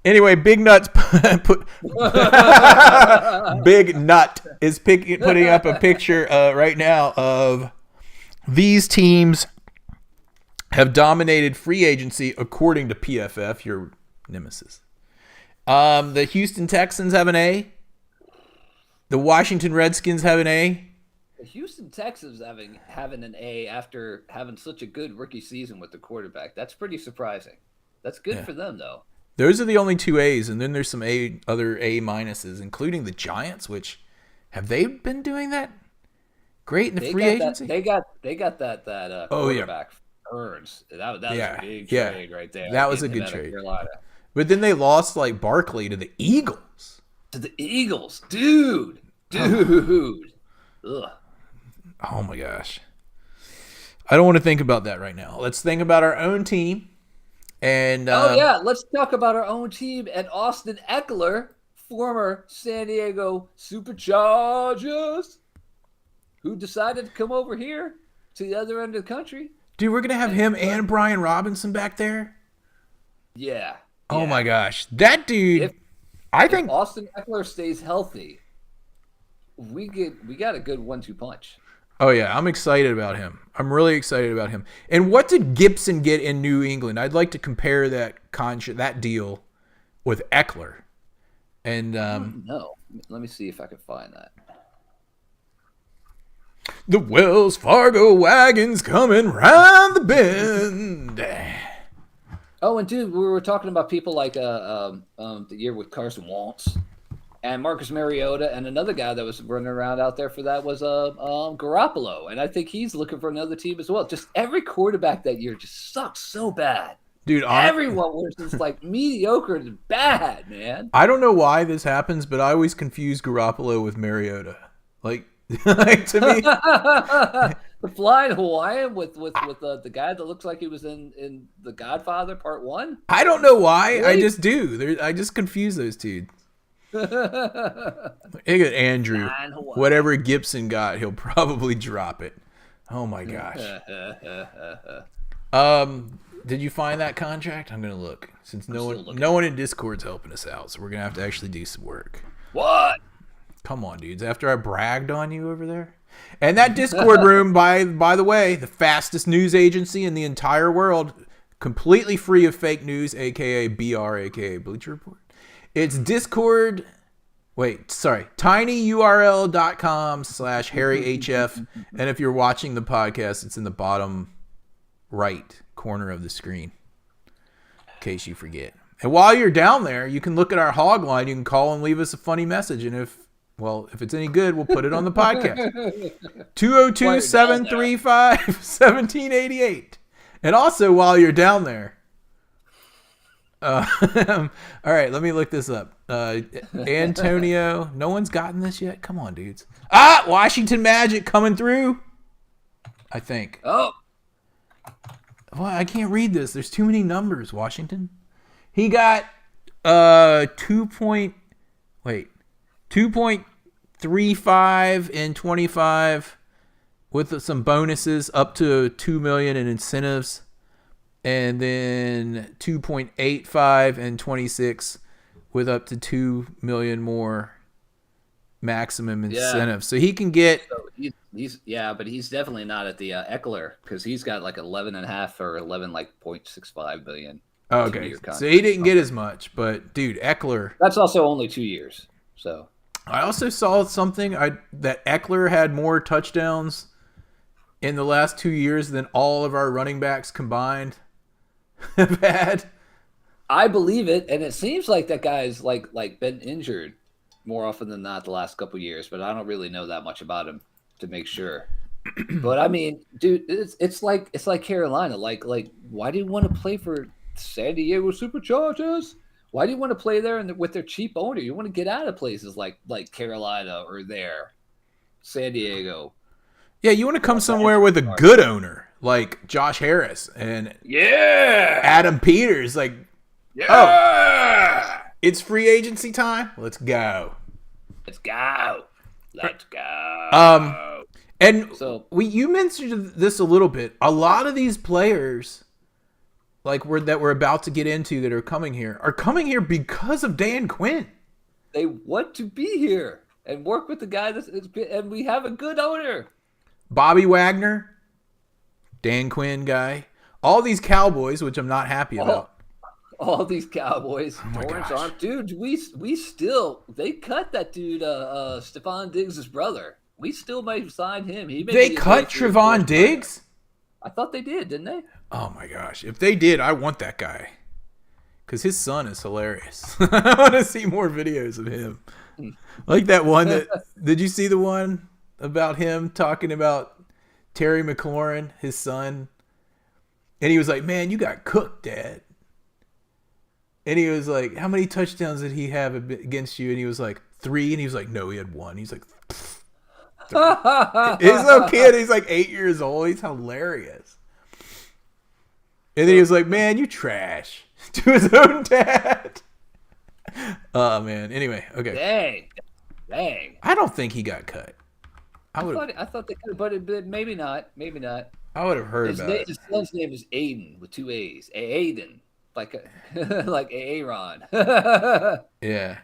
Anyway, Big Nut's Big Nut is putting up a picture right now of these teams have dominated free agency according to PFF, your nemesis. The Houston Texans have an A. The Washington Redskins have an A. The Houston Texans having an A after having such a good rookie season with the quarterback. That's pretty surprising. That's good for them, though. Those are the only 2 A's, and then there's some other A minuses, including the Giants, which have they been doing that great in the free agency? They got that quarterback Burns. That was a big trade right there. That was a good trade. But then they lost like Barkley to the Eagles. Dude. Ugh. Oh my gosh. I don't want to think about that right now. Let's think about our own team. And let's talk about our own team and Austin Eckler, former San Diego Superchargers, who decided to come over here to the other end of the country. Dude, we're going to have him and Brian Robinson back there? Yeah. Oh my gosh. That dude, I think Austin Eckler stays healthy, we got a good 1-2 punch. Oh, yeah. I'm excited about him. I'm really excited about him. And what did Gibson get in New England? I'd like to compare that deal with Eckler. And no. Let me see if I can find that. The Wells Fargo wagon's coming round the bend. Oh, and dude, we were talking about people like the year with Carson Wentz and Marcus Mariota, and another guy that was running around out there for that was Garoppolo, and I think he's looking for another team as well. Just every quarterback that year just sucks so bad. Dude, everyone was just like mediocre to bad, man. I don't know why this happens, but I always confuse Garoppolo with Mariota. Like to me, the flying Hawaiian with the guy that looks like he was in The Godfather Part 1. I don't know why. Really? I just do. I just confuse those two. Look at Andrew. Whatever Gibson got, he'll probably drop it. Oh my gosh. Did you find that contract? I'm gonna look. Since no one in Discord's helping us out, so we're gonna have to actually do some work. What? Come on, dudes. After I bragged on you over there. And that Discord room, by the way, the fastest news agency in the entire world, completely free of fake news, aka BR, aka Bleacher Report. It's Discord. tinyurl.com/HarryHF. And if you're watching the podcast, it's in the bottom right corner of the screen, in case you forget. And while you're down there, you can look at our hog line. You can call and leave us a funny message. And if it's any good, we'll put it on the podcast. 202-735-1788. And also, while you're down there, all right, let me look this up. Antonio, no one's gotten this yet? Come on, dudes. Washington Magic coming through, I think. Oh. Well, I can't read this. There's too many numbers, Washington. He got 2.35 and 25 with some bonuses up to $2 million in incentives, and then 2.85 and 26 with up to $2 million more maximum incentives. So he can get But he's definitely not at the Eckler because he's got like 11.5 or 11.65 billion. Oh, okay, so he didn't get as much, but dude, Eckler. That's also only 2 years. So I also saw something that Eckler had more touchdowns in the last 2 years than all of our running backs combined have had. I believe it, and it seems like that guy's like been injured more often than not the last couple of years, but I don't really know that much about him to make sure. But I mean, dude, it's like Carolina. Like why do you want to play for San Diego Superchargers? Why do you want to play there with their cheap owner? You want to get out of places like Carolina or San Diego. Yeah, you want to come somewhere with a good owner like Josh Harris and Adam Peters. Like, oh, it's free agency time. Let's go. Let's go. And so you mentioned this a little bit. A lot of these players, that we're about to get into that are coming here because of Dan Quinn. They want to be here and work with the guy and we have a good owner. Bobby Wagner, Dan Quinn guy, all these Cowboys, which I'm not happy about. All these Cowboys, Orange Arm, dude. We still they cut that dude, Stephon Diggs' brother. We still may sign him. They cut Trevon Diggs? I thought they did, didn't they? Oh my gosh! If they did, I want that guy because his son is hilarious. I want to see more videos of him, like that one. Did you see the one about him talking about Terry McLaurin, his son? And he was like, "Man, you got cooked, Dad." And he was like, "How many touchdowns did he have against you?" And he was like, 3. And he was like, "No, he had 1." He's like, he's a little kid. He's like 8 years old. He's hilarious. And then he was like, "Man, you trash," to his own dad. Oh man. Anyway, okay. Dang. I don't think he got cut. I thought they could, but maybe not. Maybe not. I would have heard about it. His son's name is Aiden with 2 A's. Aiden. Like Aaron. Yeah.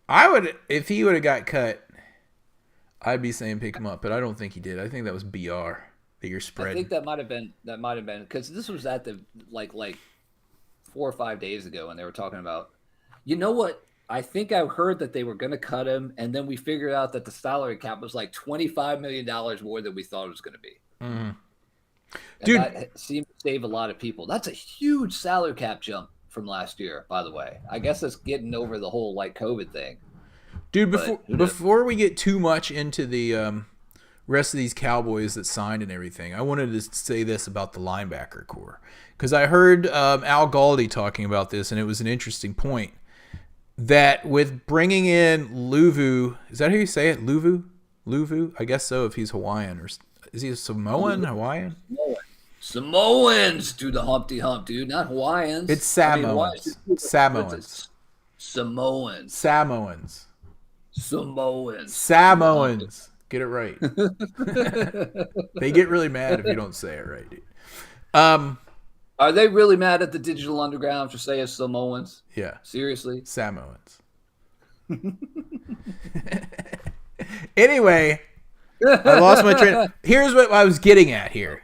I would, if he would have got cut, I'd be saying pick him up, but I don't think he did. I think that was BR that you're spreading. I think that might have been because this was at the like 4 or 5 days ago, and they were talking about. You know what? I think I heard that they were going to cut him, and then we figured out that the salary cap was like $25 million more than we thought it was going to be. Mm-hmm. Dude, that seemed to save a lot of people. That's a huge salary cap jump from last year, by the way. I guess it's getting over the whole COVID thing. Dude, before we get too much into the rest of these Cowboys that signed and everything, I wanted to say this about the linebacker core. Because I heard Al Galdi talking about this, and it was an interesting point. That with bringing in Luvu, is that how you say it? Luvu? I guess so if he's Hawaiian. Or is he a Samoan, Hawaiian? Samoans do the Humpty Hump, dude, not Hawaiians. It's Samoans. Samoans. Get it right. They get really mad if you don't say it right, dude. Are they really mad at the Digital Underground for saying Samoans? Yeah. Seriously? Samoans. Anyway, I lost my train. Here's what I was getting at here.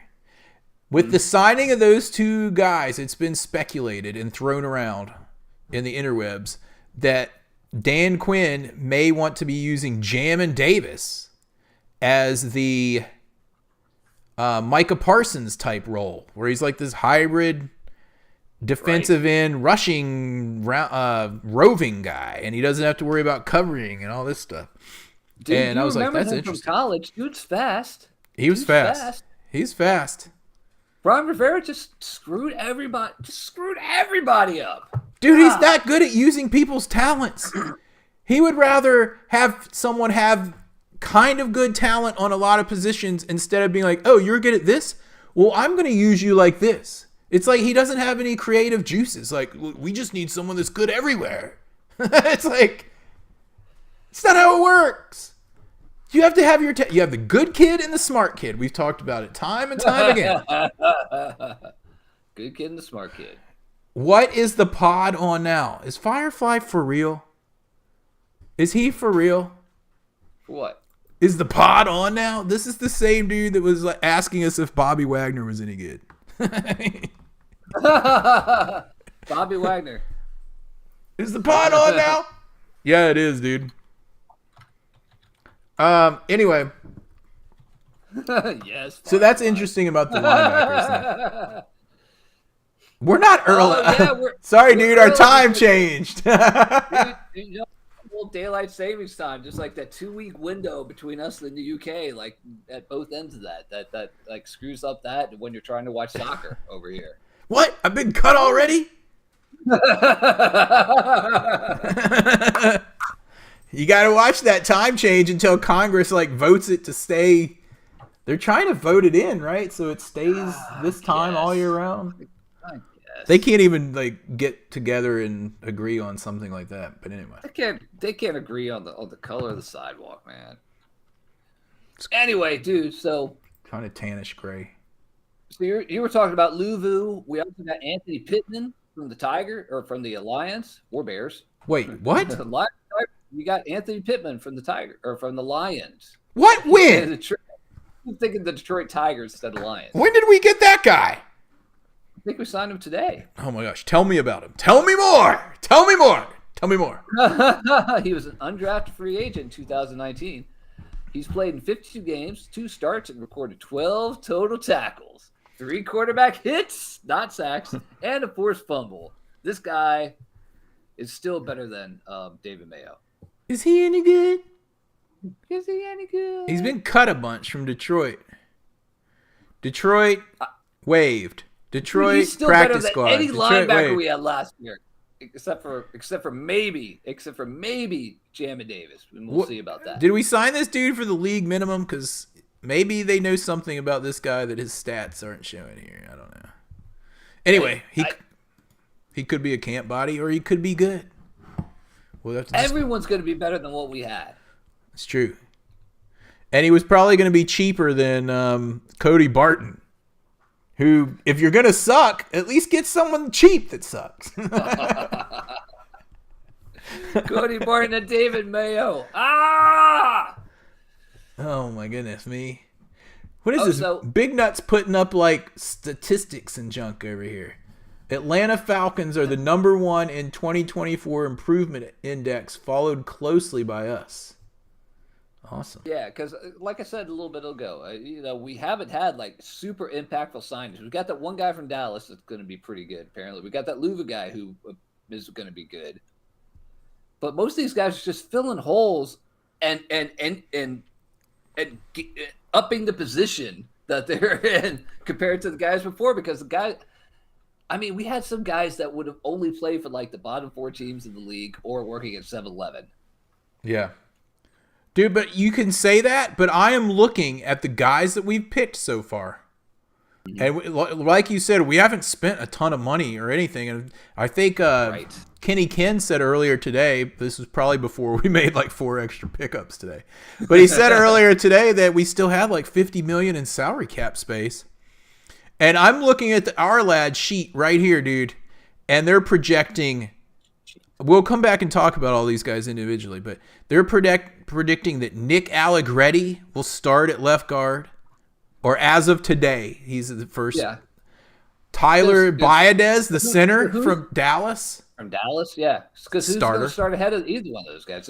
With the signing of those two guys, it's been speculated and thrown around in the interwebs that Dan Quinn may want to be using Jamin Davis as the Micah Parsons type role, where he's like this hybrid defensive end rushing roving guy, and he doesn't have to worry about covering and all this stuff. Dude, and I was like, that's him interesting. From college, dude's fast. He's fast. He's fast. Ron Rivera just screwed everybody up. Dude, he's that good at using people's talents. He would rather have someone have kind of good talent on a lot of positions instead of being like, "Oh, you're good at this? Well, I'm going to use you like this." It's like he doesn't have any creative juices. Like, we just need someone that's good everywhere. It's like, it's not how it works. You have to have you have the good kid and the smart kid. We've talked about it time and time again. Good kid and the smart kid. What is the pod on now? Is Firefly for real? Is he for real? What? Is the pod on now? This is the same dude that was like asking us if Bobby Wagner was any good. Bobby Wagner. Is the pod on now? Yeah, it is, dude. Anyway. Yes. So that's interesting about the linebackers thing. We're not early. Sorry, dude. Our time changed. Dude, daylight savings time, just like that 2-week window between us and the UK, like at both ends of that like screws up that when you're trying to watch soccer over here. What? I've been cut already? You got to watch that time change until Congress like votes it to stay. They're trying to vote it in, right? So it stays this time all year round. They can't even like get together and agree on something like that. But anyway, they can't agree on the color of the sidewalk, man. Anyway, dude, so kind of tannish gray. So you were talking about Louvu. We also got Anthony Pittman from the Lions or Bears. Wait, what? You got Anthony Pittman from the Lions. What? When? I'm thinking the Detroit Tigers instead of Lions. When did we get that guy? I think we signed him today. Oh my gosh. Tell me about him. Tell me more. Tell me more. Tell me more. He was an undrafted free agent in 2019. He's played in 52 games, 2 starts, and recorded 12 total tackles, 3 quarterback hits, not sacks, and a forced fumble. This guy is still better than David Mayo. Is he any good? Is he any good? He's been cut a bunch from Detroit. Detroit waived. Detroit he's still practice better squad. than any Detroit linebacker waived. we had last year, except for maybe Jamin Davis. And we'll see about that. Did we sign this dude for the league minimum? Because maybe they know something about this guy that his stats aren't showing here. I don't know. Anyway, he could be a camp body or he could be good. Well, everyone's going to be better than what we had. It's true. And he was probably going to be cheaper than Cody Barton, who, if you're going to suck, at least get someone cheap that sucks. Cody Barton and David Mayo. Ah! Oh, my goodness, me. What is this? Big Nuts putting up, like, statistics and junk over here. Atlanta Falcons are the #1 in 2024 improvement index, followed closely by us. Awesome. Yeah, because like I said a little bit ago, we haven't had like super impactful signings. We've got that one guy from Dallas that's going to be pretty good. Apparently, we got that Louva guy who is going to be good. But most of these guys are just filling holes and upping the position that they're in compared to the guys before. Because we had some guys that would have only played for like the bottom 4 teams in the league or working at 7-Eleven. Yeah. Dude, but you can say that, but I am looking at the guys that we've picked so far. And like you said, we haven't spent a ton of money or anything. And I think Kenny Ken said earlier today, this was probably before we made like 4 extra pickups today. But he said earlier today that we still have like $50 million in salary cap space. And I'm looking at our lad sheet right here, dude. And they're projecting... We'll come back and talk about all these guys individually, but they're predicting that Nick Allegretti will start at left guard, or as of today, he's the first. Yeah. Like Baez, the center from Dallas. From Dallas, yeah. Because who's going to start ahead of either one of those guys?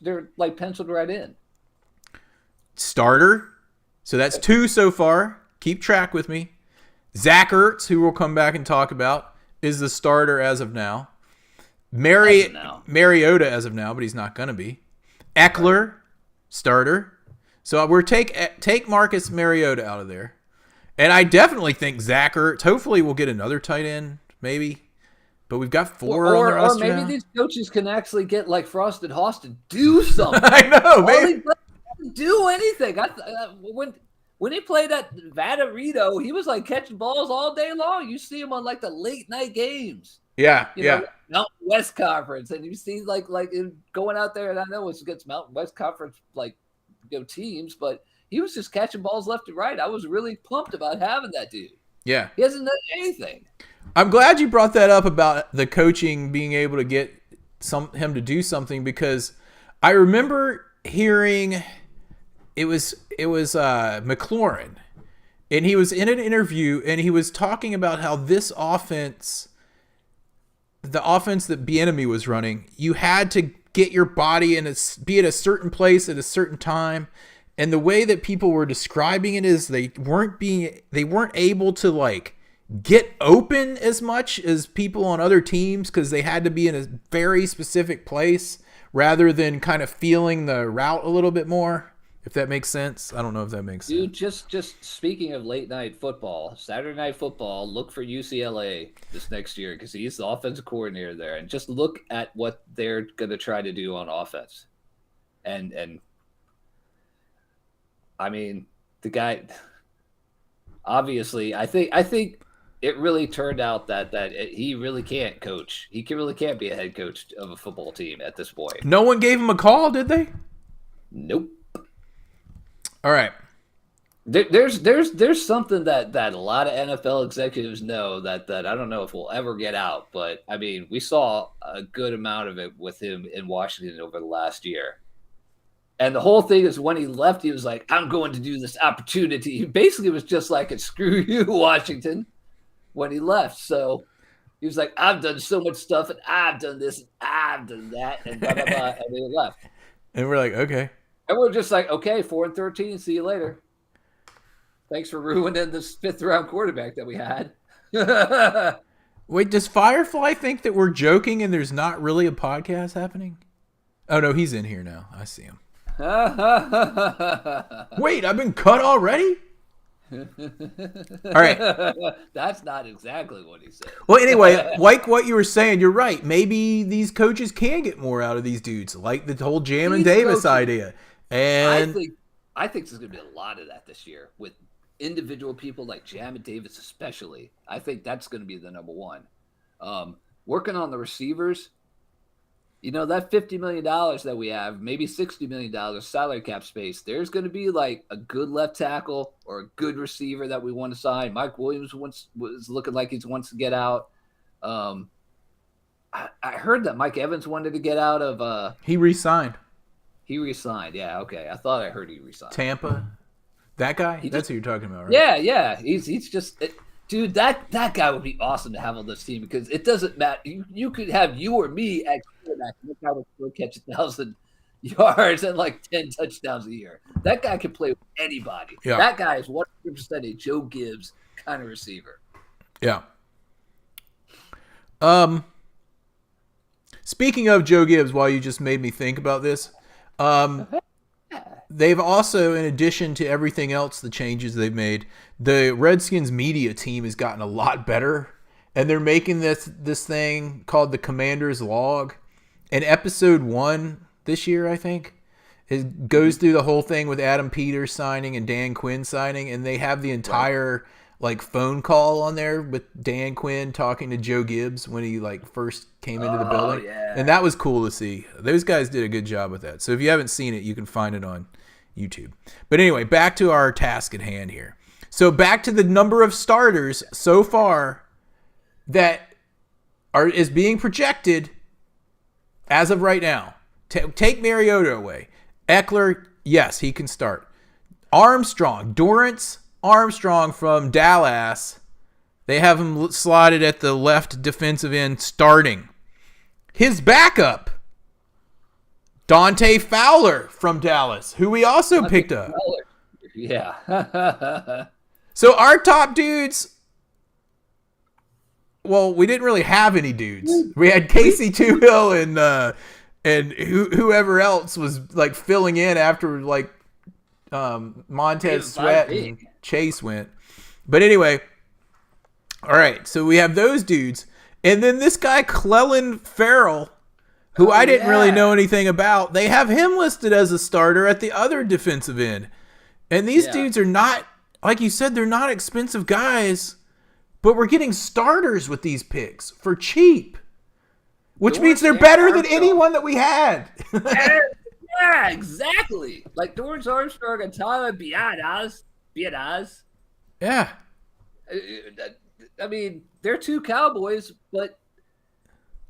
They're like penciled right in. Starter. So that's 2 so far. Keep track with me. Zach Ertz, who we'll come back and talk about, is the starter as of now. Mariota as of now, but he's not going to be. Eckler, starter. So we're take Marcus Mariota out of there. And I definitely think Zach Ertz, hopefully we'll get another tight end, maybe. But we've got 4 on the roster Or maybe now. These coaches can actually get like Frosted Hoss to do something. I know, maybe. Do anything. When he played at Vaderito, he was like catching balls all day long. You see him on like the late night games. Yeah, Mountain West Conference, and you see like going out there, and I know it's against Mountain West Conference teams, but he was just catching balls left and right. I was really pumped about having that dude. Yeah, he hasn't done anything. I'm glad you brought that up about the coaching being able to get him to do something, because I remember hearing it was McLaurin, and he was in an interview and he was talking about how this offense, the offense that Bieniemy was running, you had to get your body be at a certain place at a certain time. And the way that people were describing it is they weren't able to like get open as much as people on other teams because they had to be in a very specific place rather than kind of feeling the route a little bit more. If that makes sense. I don't know if that makes sense. Dude, just speaking of late night football, Saturday Night Football, look for UCLA this next year because he's the offensive coordinator there, and just look at what they're going to try to do on offense. And I mean, the guy, obviously, I think it really turned out that he really can't coach. He really can't be a head coach of a football team at this point. No one gave him a call, did they? Nope. All right. There's something that a lot of NFL executives know that I don't know if we'll ever get out, but I mean, we saw a good amount of it with him in Washington over the last year. And the whole thing is when he left, he was like, I'm going to do this opportunity. He basically was just like a screw you, Washington, when he left. So he was like, I've done so much stuff and I've done this and I've done that and blah, blah, blah. And then he left. And we're like, okay. And we're just like, okay, 4-13, see you later. Thanks for ruining this 5th round quarterback that we had. Wait, does Firefly think that we're joking and there's not really a podcast happening? Oh, no, he's in here now. I see him. Wait, I've been cut already? All right. That's not exactly what he said. Well, anyway, like what you were saying, you're right. Maybe these coaches can get more out of these dudes, like the whole Jamin Davis idea. And I think there's going to be a lot of that this year with individual people like Jamin Davis especially. I think that's going to be the number one. Working on the receivers, you know, that $50 million that we have, maybe $60 million salary cap space, there's going to be like a good left tackle or a good receiver that we want to sign. Mike Williams was looking like he wants to get out. I heard that Mike Evans wanted to get out of he re-signed. He re-signed. Yeah, okay. I thought I heard he re-signed. Tampa. That guy? That's who you're talking about, right? Yeah. He's just dude, that guy would be awesome to have on this team because it doesn't matter. You could have you or me at quarterback. Look how we'll catch 1,000 yards and like 10 touchdowns a year. That guy can play with anybody. Yeah. That guy is 100% a Joe Gibbs kind of receiver. Yeah. Speaking of Joe Gibbs, while you just made me think about this, they've also, in addition to everything else, the changes they've made, the Redskins media team has gotten a lot better, and they're making this thing called the Commander's Log. And episode 1 this year, I think, it goes through the whole thing with Adam Peters signing and Dan Quinn signing, and they have the entire like phone call on there with Dan Quinn talking to Joe Gibbs when he like first came into the building. Yeah. And that was cool to see. Those guys did a good job with that. So if you haven't seen it, you can find it on YouTube. But anyway, back to our task at hand here. So back to the number of starters so far that is being projected as of right now. Take Mariota away. Eckler, yes, he can start. Dorrance Armstrong from Dallas, they have him slotted at the left defensive end starting. His backup, Dante Fowler from Dallas, who we also picked up. Yeah. So our top dudes, well, we didn't really have any dudes. We had Casey Toohill and whoever else was like filling in after like Montez Sweat and Chase went. But anyway, all right, so we have those dudes. And then this guy, Clellan Ferrell, who I didn't really know anything about, they have him listed as a starter at the other defensive end. And these dudes are not, like you said, they're not expensive guys, but we're getting starters with these picks for cheap, which means they're better than anyone that we had. Yeah, exactly. Like Dorrance Armstrong and Tyler Biadasz. Yeah. I mean, they're two Cowboys, but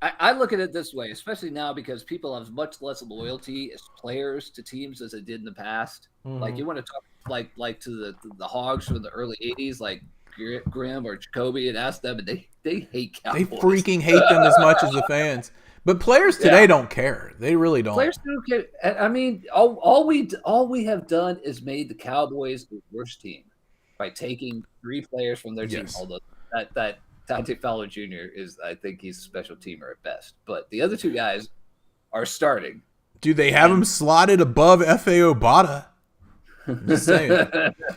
I look at it this way, especially now because people have much less loyalty as players to teams as they did in the past. Like you want to talk like to the Hogs from the early '80s, like Grimm or Jacoby, and ask them, and they hate Cowboys. They freaking hate them as much as the fans. But players today don't care. They really don't. Players don't care. I mean, all we have done is made the Cowboys the worst team by taking 3 players from their team. Yes. Although that Dante Fowler Jr. is, I think he's a special teamer at best. But the other 2 guys are starting. Dude, they have him slotted above F.A. Obata. Just saying.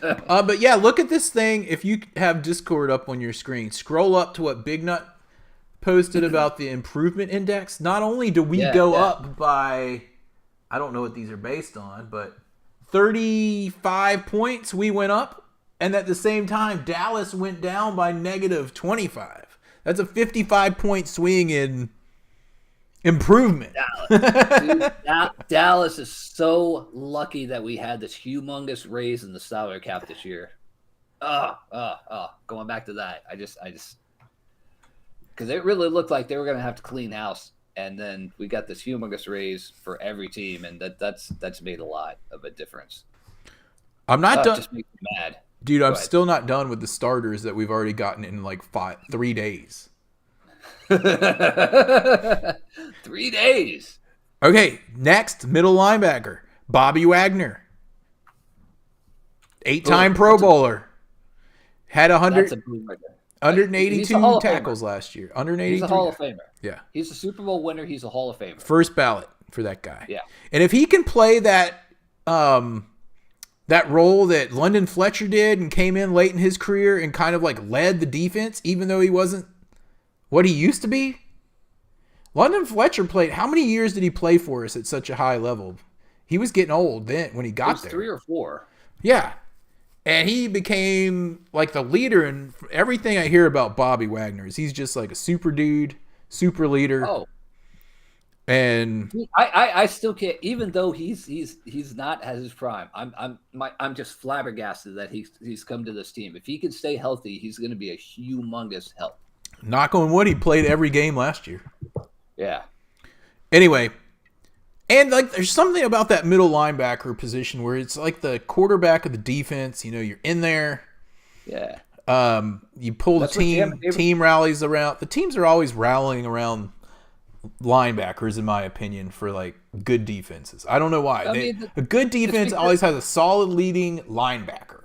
But yeah, look at this thing. If you have Discord up on your screen, scroll up to what Big Nut posted about the improvement index. Not only do we go up by, I don't know what these are based on, but 35 points we went up. And at the same time, Dallas went down by negative 25. That's a 55-point swing in improvement. Dallas is so lucky that we had this humongous raise in the salary cap this year. Going back to that, I just because it really looked like they were going to have to clean house, and then we got this humongous raise for every team, and that's made a lot of a difference. I'm not done. Just makes me mad. Dude, I'm still not done with the starters that we've already gotten in like 3 days. 3 days. Okay, next, middle linebacker, Bobby Wagner. 8-time Pro Bowler. Had 182 tackles last year. 183. He's a Hall of Famer. Yeah. He's a Super Bowl winner. He's a Hall of Famer. First ballot for that guy. Yeah. And if he can play that that role that London Fletcher did and came in late in his career and kind of like led the defense, even though he wasn't what he used to be. London Fletcher played, how many years did he play for us at such a high level? He was getting old then when he got there. 3 or 4. Yeah. And he became like the leader, and everything I hear about Bobby Wagner is he's just like a super dude, super leader. Oh. And I still can't, even though he's not at his prime. I'm just flabbergasted that he's come to this team. If he can stay healthy, he's going to be a humongous help. Knock on wood, he played every game last year. Yeah. Anyway, and like there's something about that middle linebacker position where it's like the quarterback of the defense. You know, you're in there. Yeah. You pull the team rallies around. The teams are always rallying around linebackers, in my opinion, for like good defenses. I don't know why. A good defense always has a solid leading linebacker.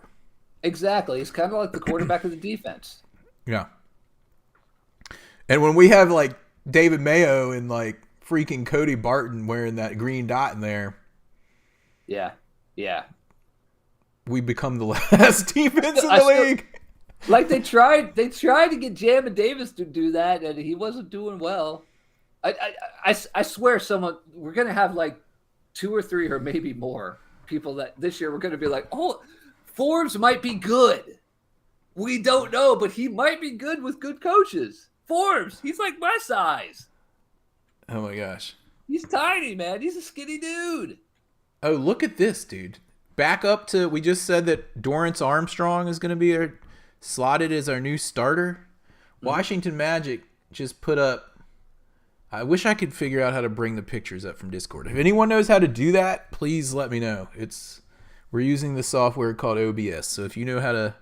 Exactly. It's kind of like the quarterback of the defense. Yeah. And when we have like David Mayo and like freaking Cody Barton wearing that green dot in there. Yeah. Yeah. We become the last defense in the league. Like they tried to get Jamin Davis to do that, and he wasn't doing well. I swear we're going to have like 2 or 3 or maybe more people that this year we're going to be like, oh, Forbes might be good. We don't know, but he might be good with good coaches. Forbes, he's like my size. Oh my gosh. He's tiny, man. He's a skinny dude. Oh, look at this, dude. Back up to, we just said that Dorrance Armstrong is going to be slotted as our new starter. Washington Magic just put up, I wish I could figure out how to bring the pictures up from Discord. If anyone knows how to do that, please let me know. We're using the software called OBS, so if you know how to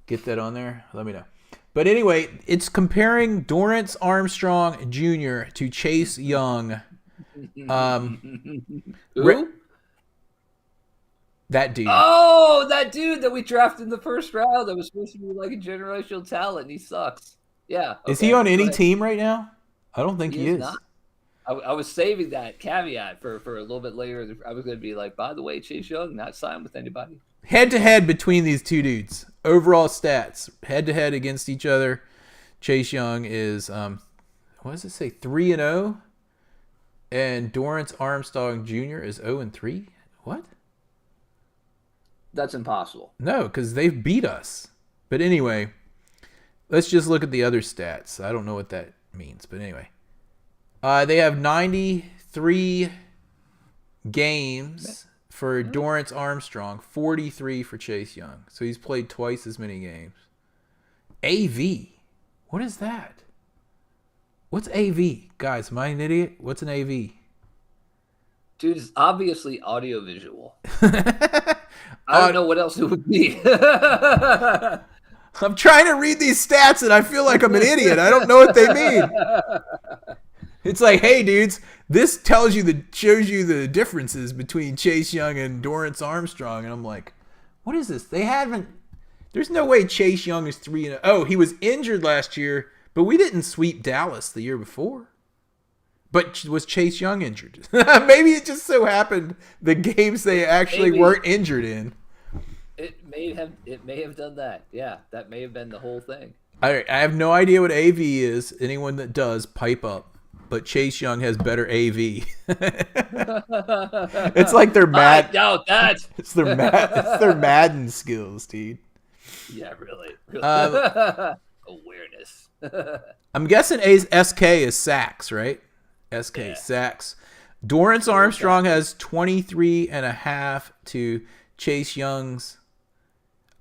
get that on there, let me know. But anyway, it's comparing Dorrance Armstrong Jr. to Chase Young. Who? That dude. Oh, that dude that we drafted in the first round that was supposed to be like a generational talent. And he sucks. Yeah. Okay. Is he on any team right now? I don't think he is. Not. I was saving that caveat for a little bit later. I was going to be like, by the way, Chase Young not signed with anybody. Head-to-head between these two dudes. Overall stats. Head-to-head against each other. Chase Young is, what does it say, 3-0? And Dorrance Armstrong Jr. is 0-3? What? That's impossible. No, because they've beat us. But anyway, let's just look at the other stats. I don't know what that means, but anyway. They have 93 games for Dorrance Armstrong, 43 for Chase Young. So he's played twice as many games. AV. What is that? What's AV? Guys, am I an idiot? What's an AV? Dude, it's obviously audiovisual. I don't know what else it would be. I'm trying to read these stats and I feel like I'm an idiot. I don't know what they mean. It's like, hey, dudes, this shows you the differences between Chase Young and Dorrance Armstrong. And I'm like, what is this? There's no way Chase Young is 3-0. Oh, he was injured last year, but we didn't sweep Dallas the year before. But was Chase Young injured? Maybe it just so happened the games they actually weren't injured in. It may have done that. Yeah, that may have been the whole thing. I have no idea what AV is. Anyone that does, pipe up. But Chase Young has better AV. It's like their I doubt that. It's their Madden skills, dude. Yeah, really. Awareness. I'm guessing SK is sacks, right? SK sacks. Dorrance Armstrong has 23.5 to Chase Young's.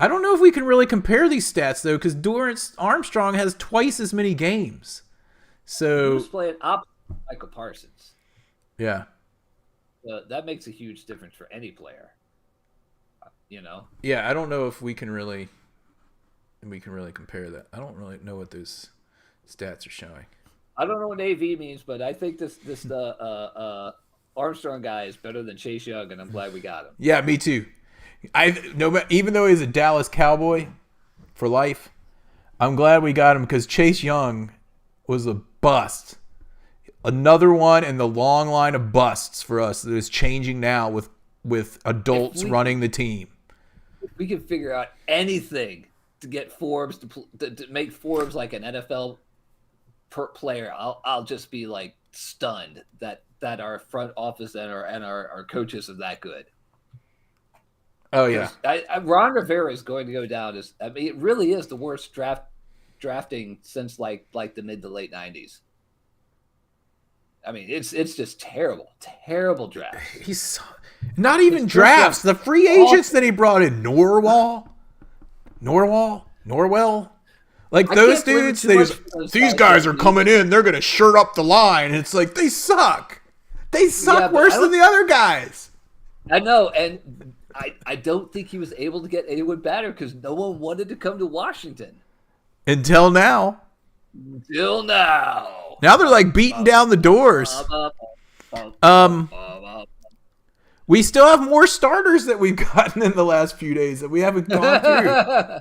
I don't know if we can really compare these stats though, because Dorrance Armstrong has twice as many games. So he was playing opposite Michael Parsons. Yeah. That makes a huge difference for any player. You know? Yeah, I don't know if we can really compare that. I don't really know what those stats are showing. I don't know what AV means, but I think this Armstrong guy is better than Chase Young, and I'm glad we got him. Yeah, me too. Even though he's a Dallas Cowboy for life, I'm glad we got him because Chase Young was a bust. Another one in the long line of busts for us that is changing now with adults running the team. If we can figure out anything to get Forbes to make Forbes like an NFL player, I'll just be like stunned that our front office and our coaches are that good. Oh yeah, Ron Rivera is going to go down as it really is the worst drafting since like the mid to late 90s. I mean, it's just terrible draft. He's not even drafts. The free agents that he brought in, Norwell. Like those dudes, these guys are coming in. They're gonna shirt up the line. And it's like they suck. They suck worse than the other guys. I know, and I don't think he was able to get anyone better because no one wanted to come to Washington until now. Now they're like beating down the doors. We still have more starters that we've gotten in the last few days that we haven't gone through.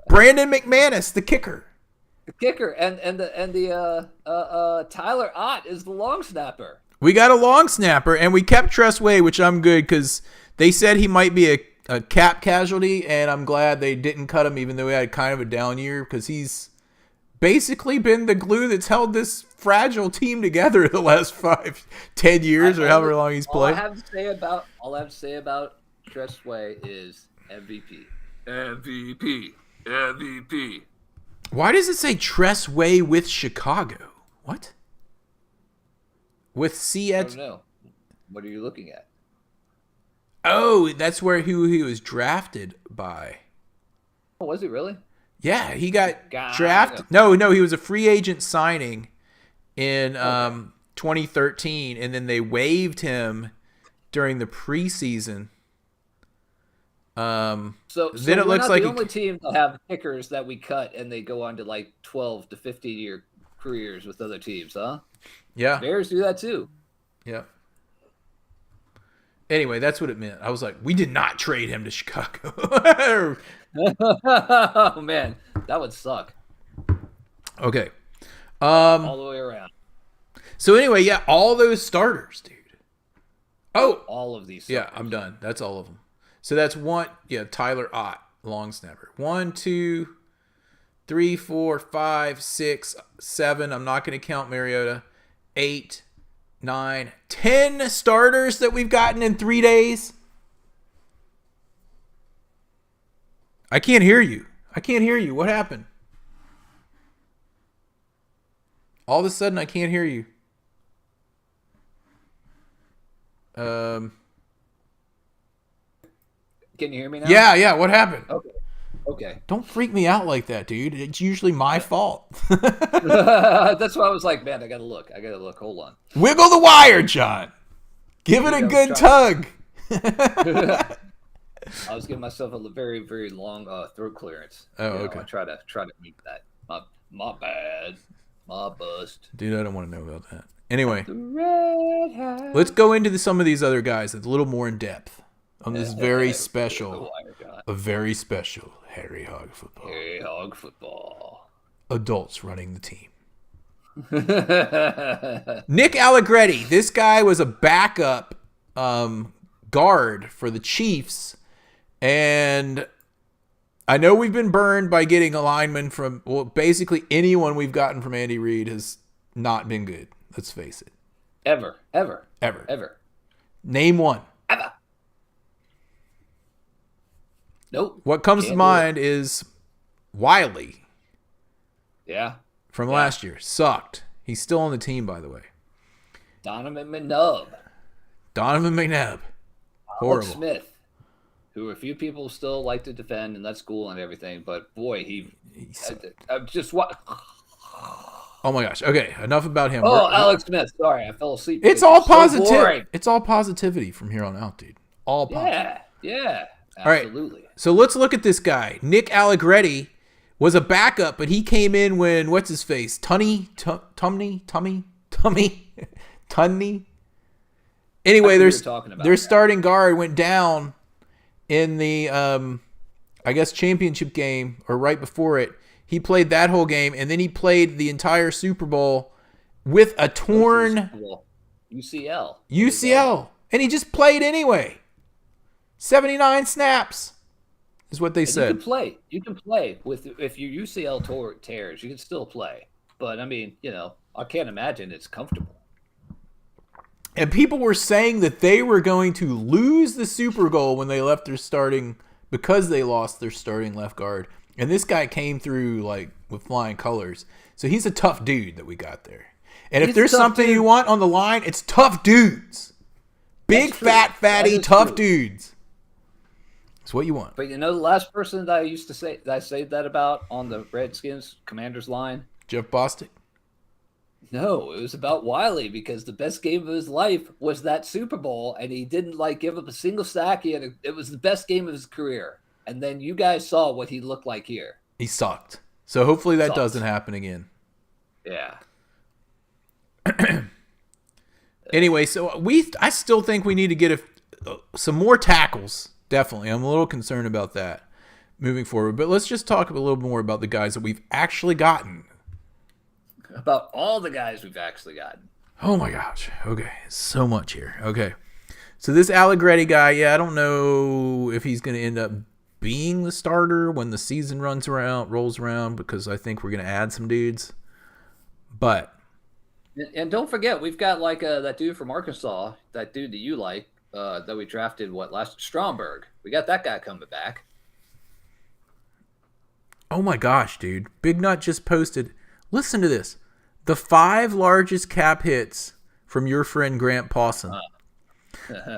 Brandon McManus, the kicker. And the Tyler Ott is the long snapper. We got a long snapper, and we kept Tressway, which I'm good because they said he might be a cap casualty, and I'm glad they didn't cut him, even though he had kind of a down year, because he's basically been the glue that's held this fragile team together the last 5-10 years or however long he's played. All I have to say about Tressway is MVP. Why does it say Tressway with Chicago? What? With C. I don't know. What are you looking at? Oh, that's who he was drafted by. Oh, was he really? Yeah, he got drafted. No, he was a free agent signing in 2013, and then they waived him during the preseason. So then it looks not like the only team to have kickers that we cut and they go on to like 12 to 15-year careers with other teams, huh? Yeah. Bears do that too. Yeah. Anyway, that's what it meant. I was like, we did not trade him to Chicago. Oh man, that would suck. Okay. All the way around. So anyway, yeah, all those starters, dude. Oh, all of these. Yeah, I'm done. That's all of them. So that's one. Yeah, Tyler Ott, long snapper. 1, 2, 3, 4, 5, 6, 7. I'm not going to count Mariota. 8, 9, 10 starters that we've gotten in 3 days. I can't hear you. What happened? All of a sudden, I can't hear you. Can you hear me now? Yeah. What happened? Okay. Okay. Don't freak me out like that, dude. It's usually my fault. That's why I was like, man, I gotta look. Hold on. Wiggle the wire, John. Give it a Yeah, good tug. I was giving myself a very, very long throat clearance. Oh, okay. I try to meet that. My bad. My bust. Dude, I don't want to know about that. Anyway, The red hat. let's go into some of these other guys that's a little more in depth on this very special, a very special Harry Hog football. Harry Hog football. Adults running the team. Nick Allegretti. This guy was a backup guard for the Chiefs. And I know we've been burned by getting a lineman from, well, basically anyone we've gotten from Andy Reid has not been good. Let's face it. Ever. Name one. Ever. Nope. What comes to mind is Wiley Yeah. from last year. Sucked. He's still on the team, by the way. Donovan McNabb. McNabb. Horrible. Alex Smith, who a few people still like to defend, and that's cool and everything, but boy, I'm just what. Oh my gosh. Okay, enough about him. Oh, Alex Smith. Sorry, I fell asleep. It's all so positive. boring. It's all positivity from here on out, dude. All positive. Yeah. All right. Absolutely. So let's look at this guy. Nick Allegretti was a backup, but he came in when what's his face? Tumney. Anyway, their starting guard went down in the I guess championship game or right before it. He played that whole game, and then he played the entire Super Bowl with a torn UCL, and he just played anyway. 79 snaps is what they said. You can play with if your UCL tears, you can still play. But I mean, I can't imagine it's comfortable. And people were saying that they were going to lose the Super Bowl when they left their starting because they lost their starting left guard. And this guy came through like with flying colors. So he's a tough dude that we got there. And if there's something you want on the line, it's tough dudes. Big, fat, fatty, tough dudes. That's what you want. But the last person that I said that about on the Redskins Commanders line? Jeff Bostic? No, it was about Wiley because the best game of his life was that Super Bowl, and he didn't give up a single sack. It was the best game of his career. And then you guys saw what he looked like here. He sucked. So hopefully that doesn't happen again. Yeah. Anyway, so I still think we need to get some more tackles. Definitely. I'm a little concerned about that moving forward. But let's just talk a little more about the guys that we've actually gotten. About all the guys we've actually gotten. Oh my gosh. Okay. So much here. Okay. So this Allegretti guy, I don't know if he's going to end up being the starter when the season rolls around, because I think we're going to add some dudes. But. And don't forget, we've got that dude from Arkansas, that dude that you like, that we drafted, Stromberg. We got that guy coming back. Oh my gosh, dude. Big Nut just posted. Listen to this. The 5 largest cap hits from your friend Grant Pawson.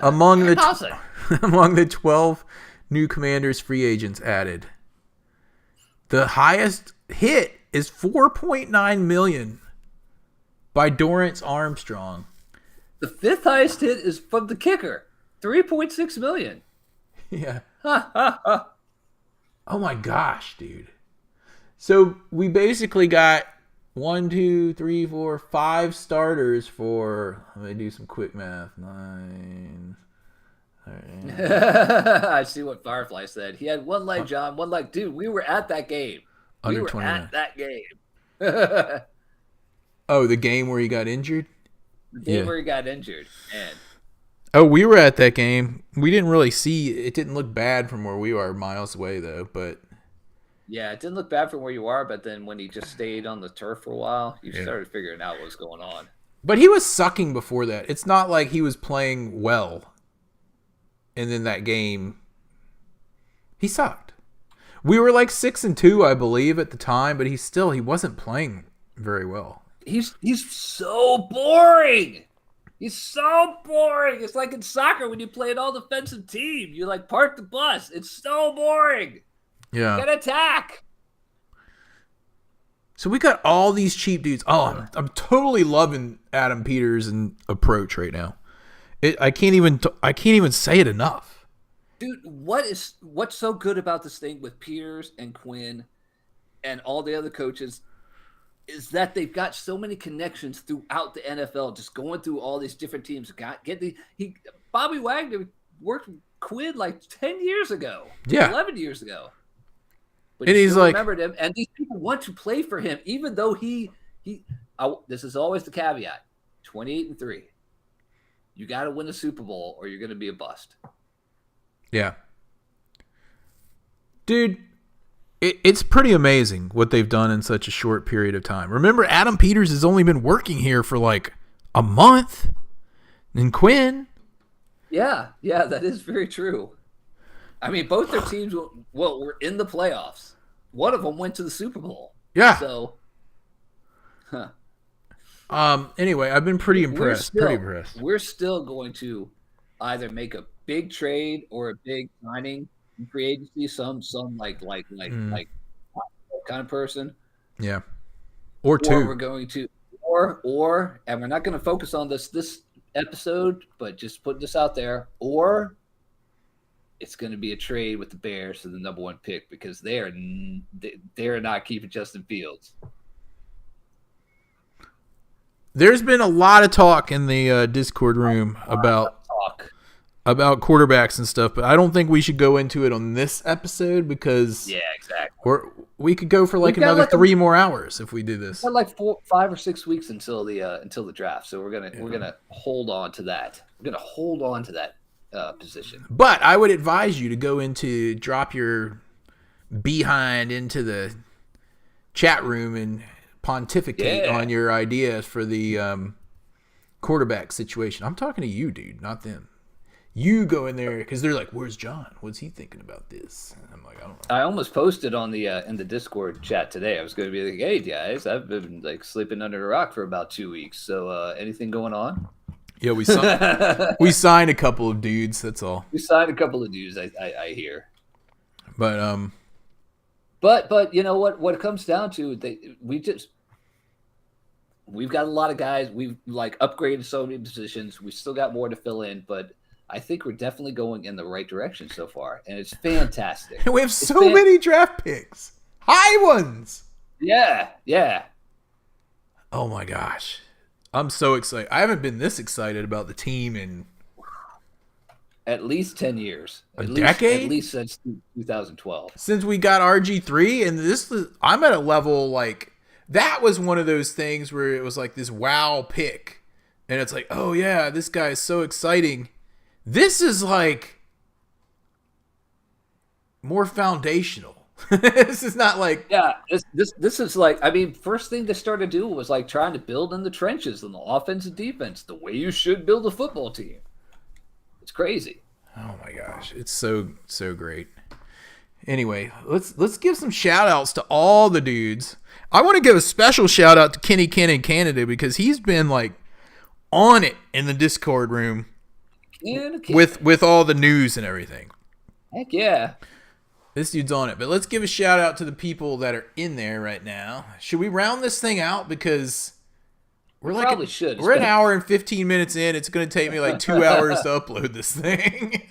Among the 12 new Commanders free agents added. The highest hit is $4.9 million by Dorrance Armstrong. The 5th highest hit is from the kicker, $3.6 million. Yeah. Oh my gosh, dude. So we basically got 5 starters for, let me do some quick math. 9. I see what Firefly said. He had one leg, John. One leg. Dude, we were at that game. Under we were 29. at that game. Oh, the game where he got injured? The game where he got injured. And oh, we were at that game. We didn't really see. It didn't look bad from where we are miles away, though. But yeah, it didn't look bad from where you are. But then when he just stayed on the turf for a while, you started figuring out what was going on. But he was sucking before that. It's not like he was playing well. And then that game, he sucked. We were like 6-2, I believe, at the time. But he wasn't playing very well. He's so boring. He's so boring. It's like in soccer when you play an all-defensive team. You park the bus. It's so boring. Yeah. Get attack. So we got all these cheap dudes. Oh, I'm totally loving Adam Peters' approach right now. I can't even say it enough. Dude, what's so good about this thing with Peters and Quinn and all the other coaches is that they've got so many connections throughout the NFL, just going through all these different teams. Bobby Wagner worked with Quinn like 10 years ago, 11 years ago. But and he's like, remembered him, and these people want to play for him, even though this is always the caveat: 28-3. You got to win the Super Bowl, or you're going to be a bust. Yeah, dude, it's pretty amazing what they've done in such a short period of time. Remember, Adam Peters has only been working here for like a month, and Quinn. Yeah, that is very true. I mean, both their teams were in the playoffs. One of them went to the Super Bowl. Yeah. So, Anyway, I've been pretty impressed. We're still going to either make a big trade or a big signing in free agency. Some like kind of person. Yeah. Or two. Or we're going to and we're not going to focus on this episode, but just put this out there. Or it's going to be a trade with the Bears for the number 1 pick because they're not keeping Justin Fields. There's been a lot of talk in the Discord room about quarterbacks and stuff, but I don't think we should go into it on this episode because exactly. We could go for like another 3 more hours if we do this. We're like 5 or 6 weeks until the draft, so we're gonna hold on to that. We're gonna hold on to that position. But I would advise you to drop your behind into the chat room and pontificate on your ideas for the quarterback situation. I'm talking to you, dude, not them. You go in there because they're like, "Where's John? What's he thinking about this?" And I'm like, "I don't know." I almost posted on the in the Discord chat today. I was going to be like, "Hey guys, I've been like sleeping under a rock for about 2 weeks. So anything going on?" Yeah, we signed a couple of dudes. That's all. We signed a couple of dudes. I hear. But But you know what it comes down to, we've got a lot of guys. We've like upgraded so many positions. We still got more to fill in, but I think we're definitely going in the right direction so far, and it's fantastic. We have so many draft picks, high ones. Yeah. Oh my gosh, I'm so excited. I haven't been this excited about the team in at least 10 years. A decade? At least since 2012. Since we got RG3, and I'm at a level like that was one of those things where it was like this wow pick, and it's like, oh yeah, this guy is so exciting. This is like more foundational. This is not like This is like, I mean, first thing they started to do was like trying to build in the trenches in the offense and defense the way you should build a football team. It's crazy. Oh my gosh, it's so great. Anyway, let's give some shout outs to all the dudes. I want to give a special shout out to Kenny Ken in Canada because he's been like on it in the Discord room with all the news and everything. Heck yeah. This dude's on it. But let's give a shout out to the people that are in there right now. Should we round this thing out? Because we're an hour and 15 minutes in. It's going to take me like 2 hours to upload this thing.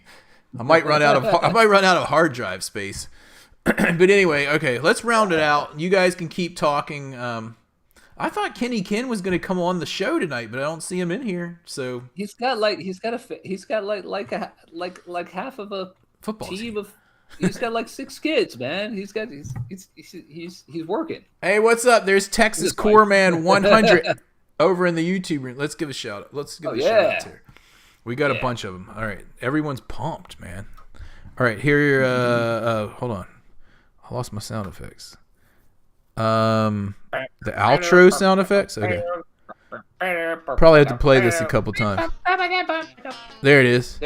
I might run out of hard drive space. But anyway, okay, let's round it out. You guys can keep talking. I thought Kenny Ken was going to come on the show tonight, but I don't see him in here. So he's got like half of a football team of. He's got like 6 kids, man. He's working. Hey, what's up? There's Texas Core Man 100 over in the YouTube room. Let's give a shout out. Let's give a shout out here. We got a bunch of them. All right, everyone's pumped, man. All right, here. Hold on, I lost my sound effects. The outro sound effects. Okay. Probably have to play this a couple times. There it is.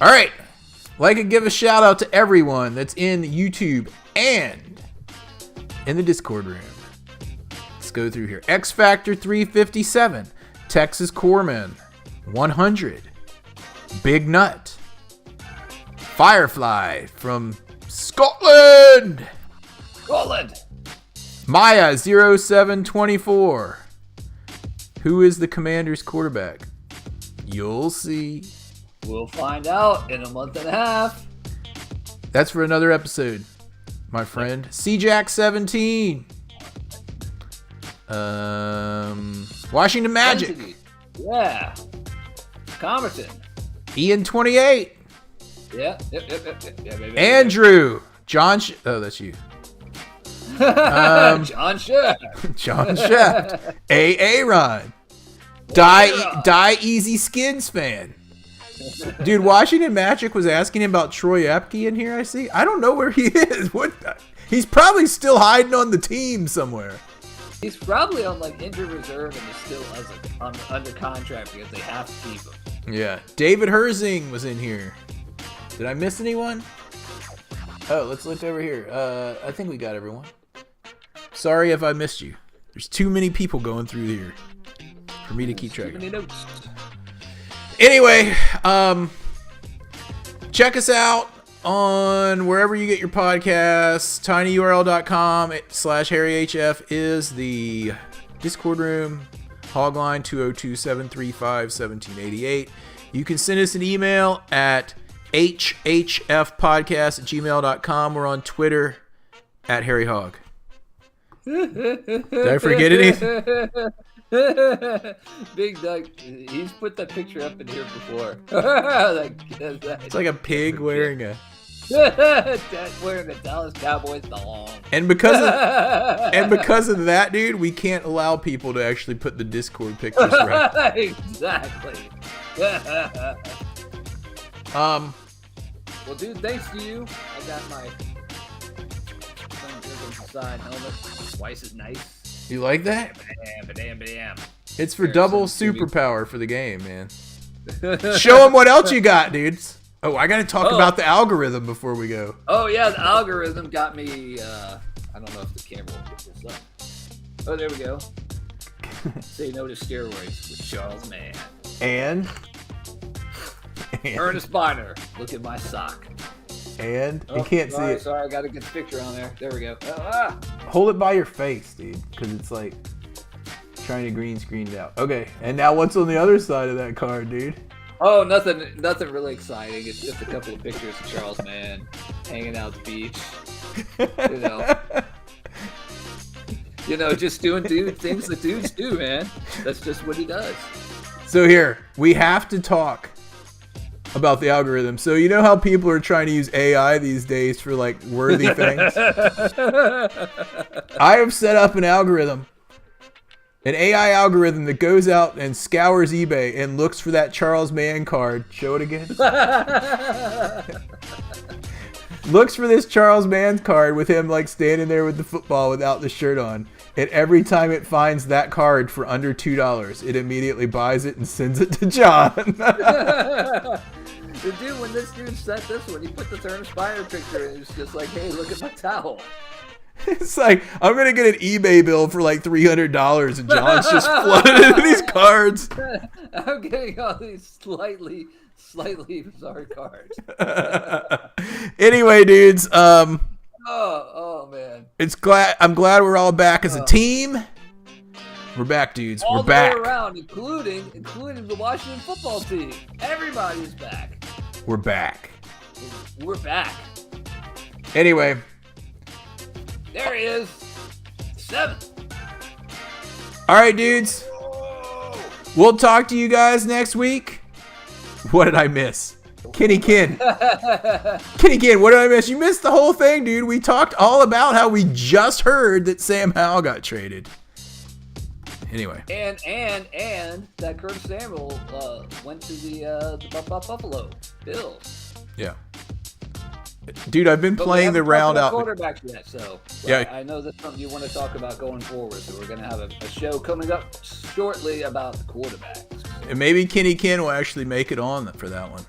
All right. Like and give a shout out to everyone that's in YouTube and in the Discord room. Let's go through here. X Factor 357, Texas Corpsman 100, Big Nut, Firefly from Scotland. Scotland. Maya 0724. Who is the Commanders quarterback? You'll see. We'll find out in a month and a half. That's for another episode, my friend. CJack17. Washington Magic. Entity. Yeah. Comerton. Ian28. Yeah. Yep. Yeah, baby. Andrew. Oh, that's you. John Shaft. John Shaft. Aaron. Die Easy Skins fan. Dude, Washington Magic was asking him about Troy Apke in here, I see. I don't know where he is. He's probably still hiding on the team somewhere. He's probably on like injured reserve and is still under contract because they have to keep him. Yeah. David Herzing was in here. Did I miss anyone? Oh, let's look over here. I think we got everyone. Sorry if I missed you. There's too many people going through here for me to keep track of. Too many notes. Anyway, check us out on wherever you get your podcasts. tinyurl.com/HarryHF is the Discord room. Hogline 202-735-1788. You can send us an email at hhfpodcast@gmail.com. We're on Twitter at HarryHog. Did I forget anything? Big Doug, he's put that picture up in here before. It's like a pig wearing a Dallas Cowboys thong. And because of that, dude, we can't allow people to actually put the Discord pictures right. Exactly. Well, dude, thanks to you, I got my side helmet. Twice as nice. You like that? Bam. It's for double superpower for the game, man. Show them what else you got, dudes. Oh, I got to talk about the algorithm before we go. Oh, yeah, the algorithm got me. I don't know if the camera will pick this up. Oh, there we go. Say no to steroids with Charles Mann. And Ernest Biner. Look at my sock. And you can't see it. Sorry, I got to get the picture on there. There we go. Hold it by your face, dude, because it's like trying to green screen it out. Okay, and now what's on the other side of that card, dude? Oh, nothing really exciting. It's just a couple of pictures of Charles Mann hanging out at the beach. Just doing things that dudes do, man. That's just what he does. So here, we have to talk about the algorithm. So you know how people are trying to use AI these days for like worthy things? I have set up an algorithm, an AI algorithm that goes out and scours eBay and looks for that Charles Mann card. Show it again. Looks for this Charles Mann card with him like standing there with the football without the shirt on. And every time it finds that card for under $2, it immediately buys it and sends it to John. The dude, when this dude set this one, he put the Ernest Biner picture and it's just like, hey, look at my towel. It's like, I'm going to get an eBay bill for like $300 and John's just flooded into these cards. I'm getting all these slightly bizarre cards. Anyway, dudes, Oh man. I'm glad we're all back as a team. We're back, dudes. All we're the back. way around, including the Washington football team. Everybody's back. We're back. We're back. Anyway. There he is. 7th. All right, dudes. We'll talk to you guys next week. What did I miss? Kenny Ken, what did I miss? You missed the whole thing, dude. We talked all about how we just heard that Sam Howell got traded. Anyway. And that Curtis Samuel went to the Buffalo Bills. Yeah. Dude, I've been playing the round out. Quarterback yet, so yeah. I know that's something you want to talk about going forward. So we're going to have a show coming up shortly about the quarterbacks. And maybe Kenny Ken will actually make it on for that one.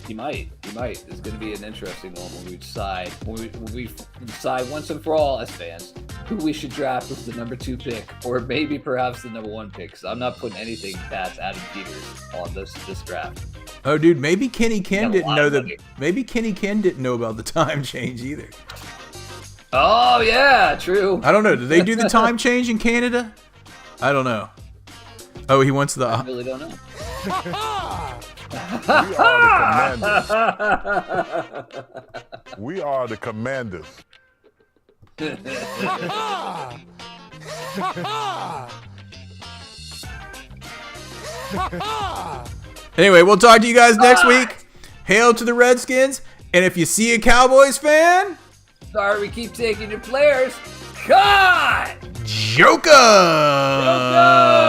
He might. It's going to be an interesting one when we decide once and for all as fans who we should draft with the number 2 pick, or maybe perhaps the number 1 pick. So I'm not putting anything past Adam Peters on this draft. Oh, dude, maybe Kenny Ken Got a didn't lot know of the. money. Maybe Kenny Ken didn't know about the time change either. Oh yeah, true. I don't know. Do they do the time change in Canada? I don't know. Oh, he wants the. I really don't know. We are the commanders. Anyway, we'll talk to you guys next week. Hail to the Redskins. And if you see a Cowboys fan, Sorry, we keep taking your players. Cut! Joker! Joker!